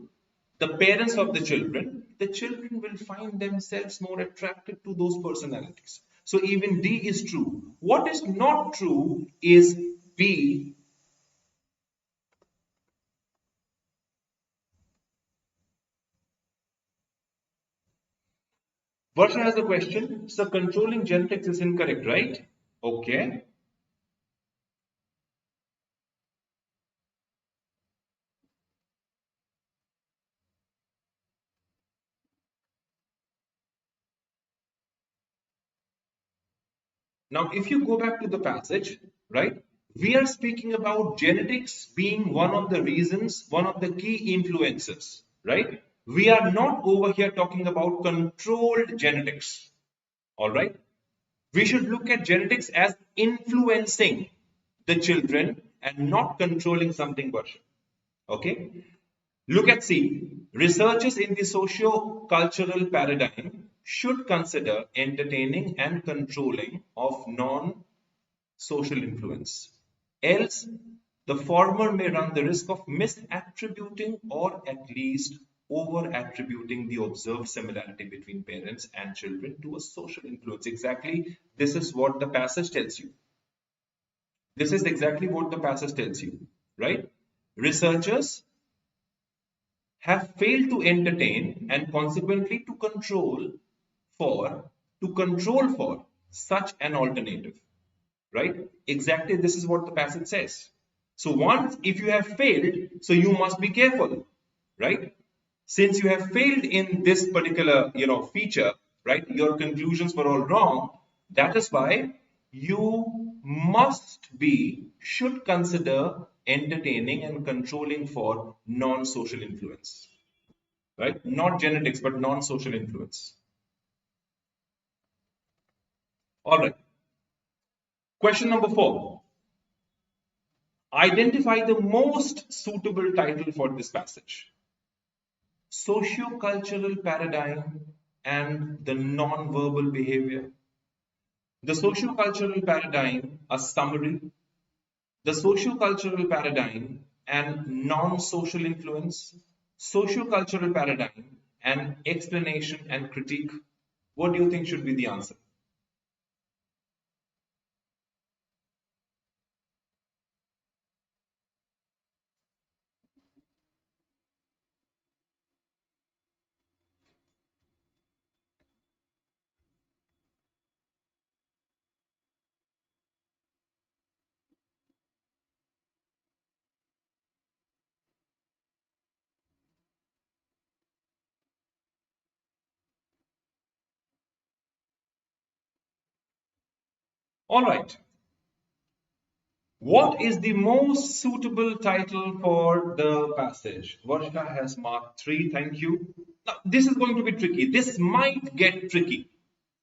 Speaker 1: the parents of the children will find themselves more attracted to those personalities. So even D is true. What is not true is B. Varsha has a question. So controlling genetics is incorrect, right? Okay. Now, if you go back to the passage, right, we are speaking about genetics being one of the reasons, one of the key influences, right? We are not over here talking about controlled genetics, all right? We should look at genetics as influencing the children and not controlling something, Varsha. Okay? Look at C. Researchers in the socio-cultural paradigm should consider entertaining and controlling of non-social influence. Else, the former may run the risk of misattributing or at least over-attributing the observed similarity between parents and children to a social influence. Exactly, this is what the passage tells you. This is exactly what the passage tells you, right? Researchers have failed to entertain and consequently to control for such an alternative, right? Exactly, this is what the passage says. So once, if you have failed, so you must be careful, right? Since you have failed in this particular, feature, right? Your conclusions were all wrong. That is why you should consider entertaining and controlling for non-social influence, right? Not genetics, but non-social influence. All right. Question number 4. Identify the most suitable title for this passage. Socio-cultural paradigm and the non-verbal behavior. The socio-cultural paradigm, a summary. The socio-cultural paradigm and non-social influence. Socio-cultural paradigm and explanation and critique. What do you think should be the answer? All right. What is the most suitable title for the passage? Varsha has marked 3. Thank you. Now, this is going to be tricky. This might get tricky,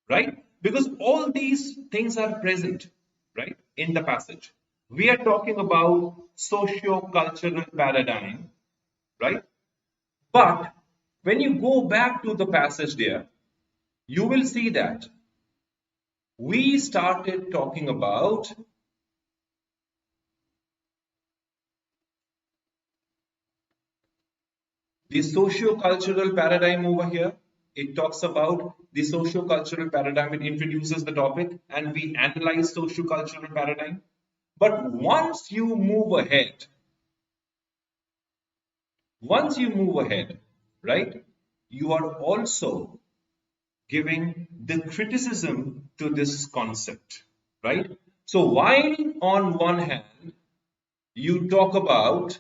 Speaker 1: right? Because all these things are present, right, in the passage. We are talking about socio-cultural paradigm, right? But when you go back to the passage there, you will see that we started talking about the socio-cultural paradigm over here. It talks about the socio-cultural paradigm. It introduces the topic and we analyze socio-cultural paradigm. But once you move ahead, right, you are also giving the criticism to this concept, right? So while on one hand, you talk about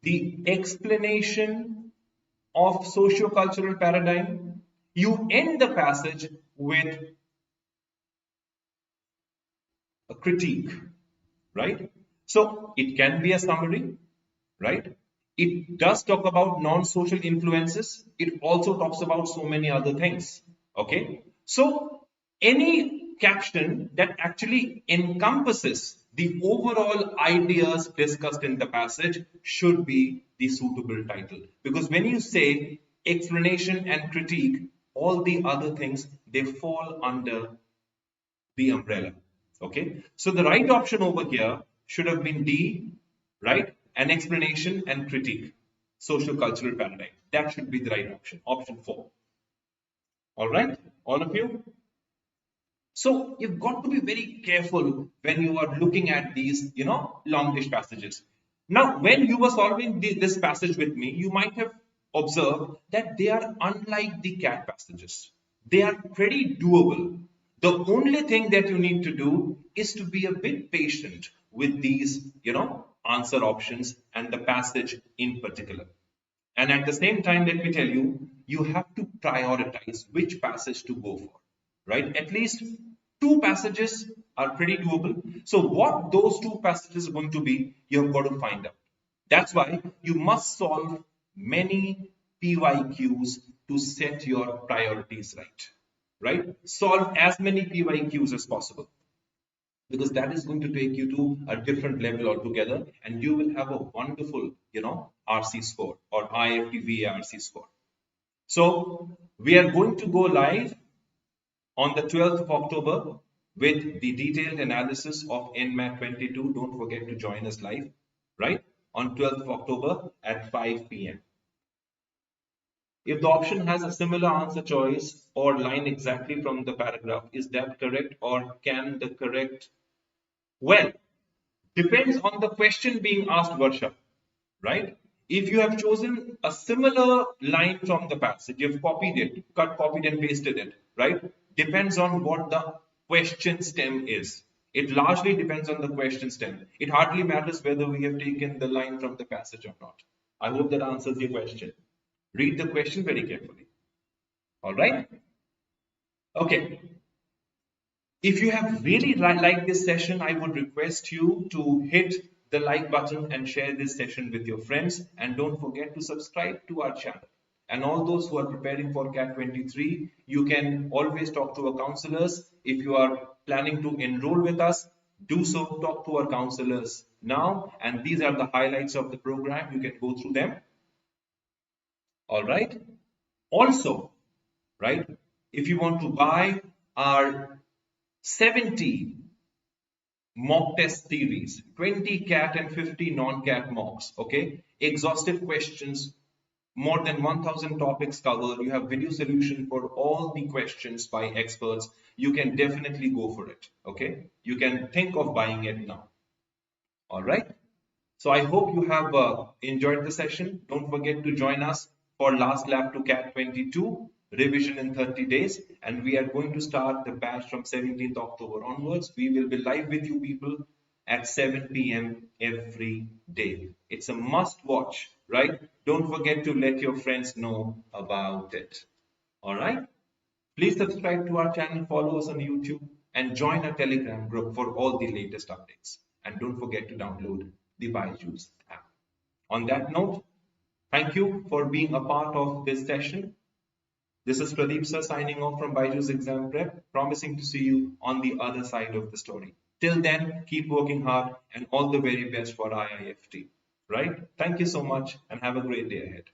Speaker 1: the explanation of socio-cultural paradigm, you end the passage with a critique, right? So it can be a summary, right? It does talk about non-social influences. It also talks about so many other things, okay? So any caption that actually encompasses the overall ideas discussed in the passage should be the suitable title. Because when you say explanation and critique, all the other things, they fall under the umbrella. Okay, so the right option over here should have been D, right? An explanation and critique, social cultural paradigm. That should be the right option, option 4. All right, all of you. So you've got to be very careful when you are looking at these, longish passages. Now, when you were solving this passage with me, you might have observed that they are unlike the CAT passages. They are pretty doable. The only thing that you need to do is to be a bit patient with these, answer options and the passage in particular. And at the same time, let me tell you, you have to prioritize which passage to go for, right? At least 2 passages are pretty doable. So what those 2 passages are going to be, you've got to find out. That's why you must solve many PYQs to set your priorities right, right? Solve as many PYQs as possible, because that is going to take you to a different level altogether and you will have a wonderful, RC score or IIFT VARC score. So we are going to go live on the 12th of October with the detailed analysis of NMAT 22. Don't forget to join us live, right? On 12th of October at 5 p.m. If the option has a similar answer choice or line exactly from the paragraph, is that correct, or can the correct? Well, depends on the question being asked, Varsha, right? If you have chosen a similar line from the passage, you've copied it, copied and pasted it, right? Depends on what the question stem is. It largely depends on the question stem. It hardly matters whether we have taken the line from the passage or not. I hope that answers your question. Read the question very carefully. All right? Okay. If you have really liked this session, I would request you to hit the like button and share this session with your friends. And don't forget to subscribe to our channel. And all those who are preparing for CAT 23, you can always talk to our counselors. If you are planning to enroll with us, do so, talk to our counselors now. And these are the highlights of the program. You can go through them. All right. Also, right, if you want to buy our 70 mock test theories, 20 CAT and 50 non-CAT mocks, okay? Exhaustive questions, more than 1,000 topics covered. You have video solution for all the questions by experts. You can definitely go for it, okay? You can think of buying it now, all right? So I hope you have enjoyed the session. Don't forget to join us for last lap to CAT 22, revision in 30 days. And we are going to start the batch from 17th October onwards. We will be live with you people at 7 p.m. every day. It's a must watch, right? Don't forget to let your friends know about it. All right? Please subscribe to our channel, follow us on YouTube, and join our Telegram group for all the latest updates. And don't forget to download the BYJU'S app. On that note, thank you for being a part of this session. This is Pradeep sir signing off from BYJU'S Exam Prep, promising to see you on the other side of the story. Till then, keep working hard and all the very best for IIFT. Right? Thank you so much and have a great day ahead.